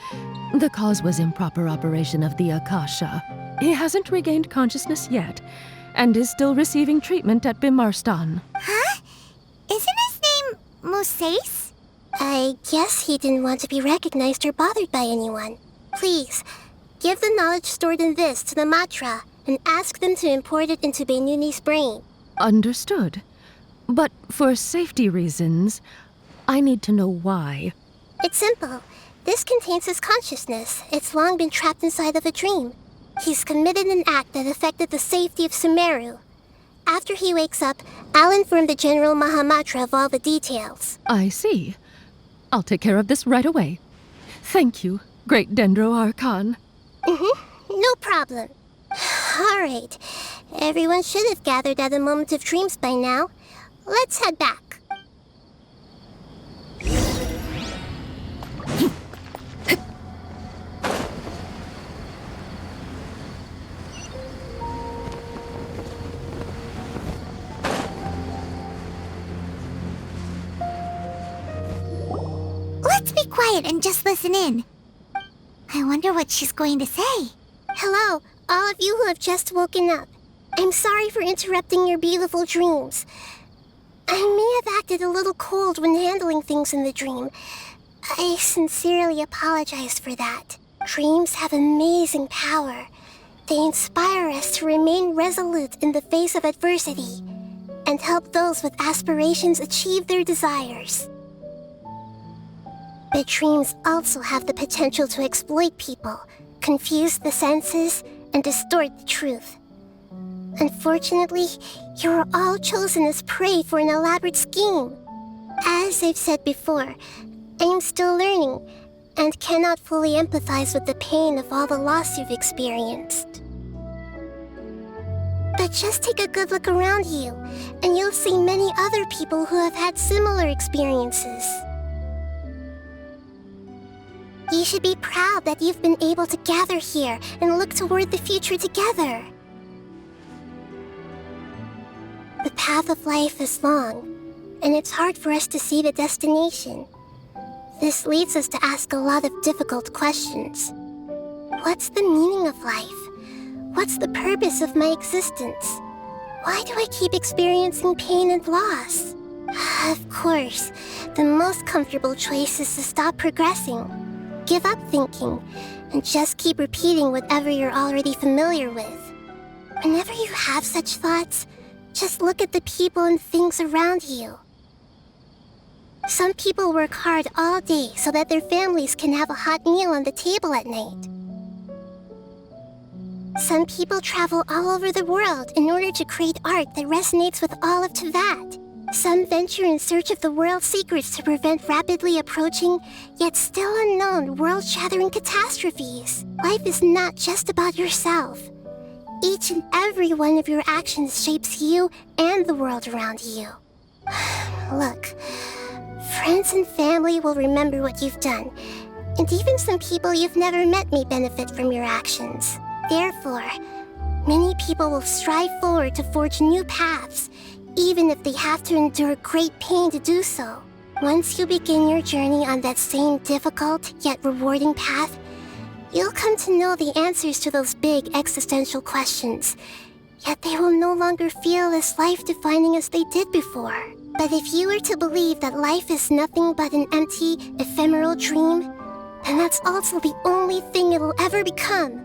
K: The cause was improper operation of the Akasha. He hasn't regained consciousness yet, and is still receiving treatment at Bimarstan.
B: Huh? Isn't his name Moses?
I: I guess he didn't want to be recognized or bothered by anyone. Please, give the knowledge stored in this to the Matra and ask them to import it into Beinuni's brain.
K: Understood. But for safety reasons, I need to know why.
I: It's simple. This contains his consciousness. It's long been trapped inside of a dream. He's committed an act that affected the safety of Sumeru. After he wakes up, I'll inform the General Mahamatra of all the details.
K: I see. I'll take care of this right away. Thank you, great Dendro Archon.
I: No problem. Alright. Everyone should have gathered at a moment of dreams by now. Let's head back.
B: Let's be quiet and just listen in. I wonder what she's going to say.
I: Hello, all of you who have just woken up. I'm sorry for interrupting your beautiful dreams. I may have acted a little cold when handling things in the dream. I sincerely apologize for that. Dreams have amazing power. They inspire us to remain resolute in the face of adversity and help those with aspirations achieve their desires. But dreams also have the potential to exploit people, confuse the senses, and distort the truth. Unfortunately, you were all chosen as prey for an elaborate scheme. As I've said before, I am still learning, and cannot fully empathize with the pain of all the loss you've experienced. But just take a good look around you, and you'll see many other people who have had similar experiences. You should be proud that you've been able to gather here and look toward the future together. The path of life is long, and it's hard for us to see the destination. This leads us to ask a lot of difficult questions. What's the meaning of life? What's the purpose of my existence? Why do I keep experiencing pain and loss? Of course, the most comfortable choice is to stop progressing, give up thinking, and just keep repeating whatever you're already familiar with. Whenever you have such thoughts, just look at the people and things around you. Some people work hard all day so that their families can have a hot meal on the table at night. Some people travel all over the world in order to create art that resonates with all of Teyvat. Some venture in search of the world's secrets to prevent rapidly approaching, yet still unknown, world-shattering catastrophes. Life is not just about yourself. Each and every one of your actions shapes you and the world around you. Look, friends and family will remember what you've done, and even some people you've never met may benefit from your actions. Therefore, many people will strive forward to forge new paths, even if they have to endure great pain to do so. Once you begin your journey on that same difficult yet rewarding path, you'll come to know the answers to those big existential questions, yet they will no longer feel as life-defining as they did before. But if you were to believe that life is nothing but an empty, ephemeral dream, then that's also the only thing it'll ever become.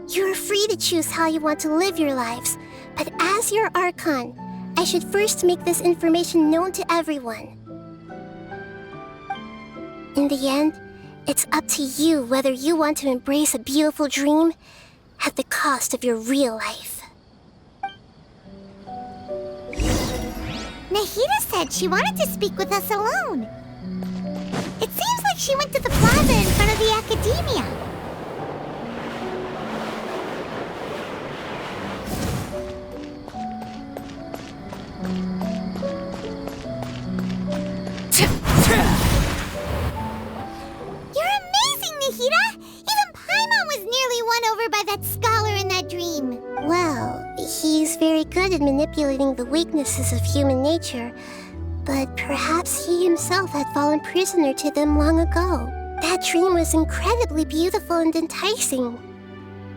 I: You're free to choose how you want to live your lives, but as your Archon, I should first make this information known to everyone. In the end, it's up to you whether you want to embrace a beautiful dream at the cost of your real life.
B: Nahida said she wanted to speak with us alone. It seems like she went to the plaza in front of the academia. You're amazing, Nahida! Even Paimon was nearly won over by that scholar in that dream.
I: Well, he's very good at manipulating the weaknesses of human nature, but perhaps he himself had fallen prisoner to them long ago. That dream was incredibly beautiful and enticing.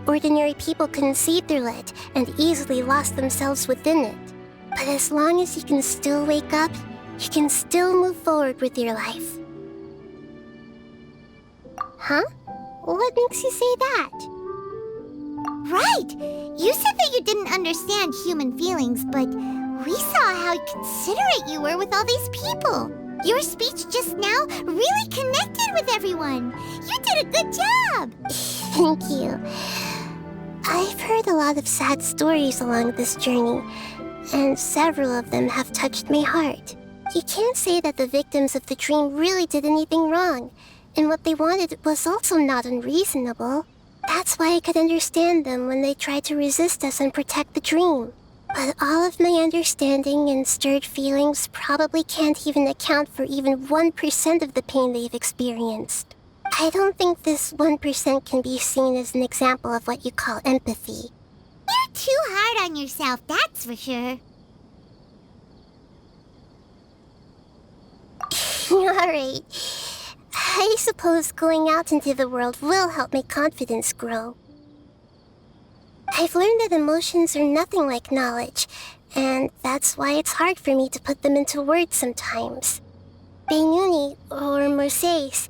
I: Ordinary people couldn't see through it and easily lost themselves within it. But as long as you can still wake up, you can still move forward with your life. Huh? What makes you say that?
B: Right! You said that you didn't understand human feelings, but we saw how considerate you were with all these people. Your speech just now really connected with everyone. You did a good job!
I: Thank you. I've heard a lot of sad stories along this journey, and several of them have touched my heart. You can't say that the victims of the dream really did anything wrong, and what they wanted was also not unreasonable. That's why I could understand them when they tried to resist us and protect the dream. But all of my understanding and stirred feelings probably can't even account for even 1% of the pain they've experienced. I don't think this 1% can be seen as an example of what you call empathy.
B: You're too hard on yourself, that's for sure.
I: Alright. I suppose going out into the world will help my confidence grow. I've learned that emotions are nothing like knowledge, and that's why it's hard for me to put them into words sometimes. Beinuni, or Mercedes,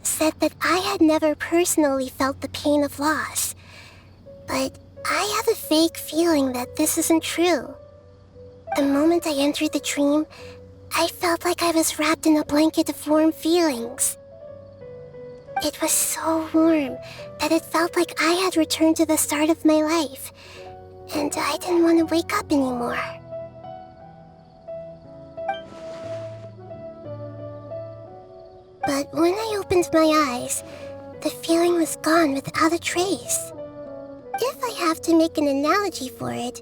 I: said that I had never personally felt the pain of loss. But I have a vague feeling that this isn't true. The moment I entered the dream, I felt like I was wrapped in a blanket of warm feelings. It was so warm that it felt like I had returned to the start of my life, and I didn't want to wake up anymore. But when I opened my eyes, the feeling was gone without a trace. If I have to make an analogy for it,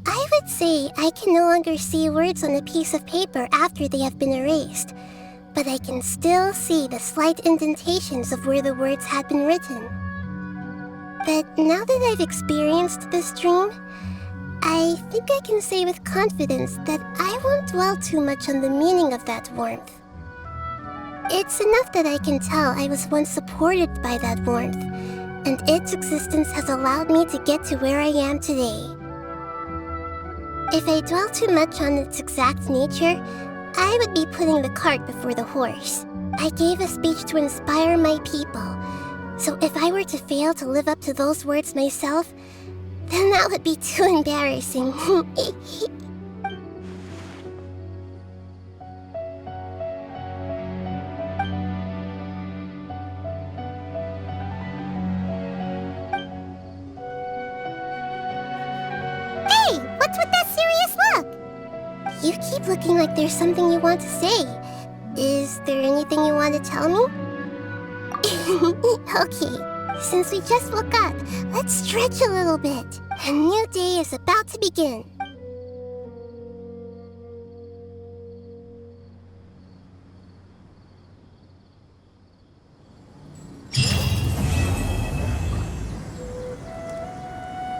I: I would say I can no longer see words on a piece of paper after they have been erased, but I can still see the slight indentations of where the words had been written. But now that I've experienced this dream, I think I can say with confidence that I won't dwell too much on the meaning of that warmth. It's enough that I can tell I was once supported by that warmth, and its existence has allowed me to get to where I am today. If I dwell too much on its exact nature, I would be putting the cart before the horse. I gave a speech to inspire my people, so if I were to fail to live up to those words myself, then that would be too embarrassing.
B: Hey, what's with that serious look?
I: You keep looking like there's something you want to say. Is there anything you want to tell me? Okay, since we just woke up, let's stretch a little bit. A new day is about to begin.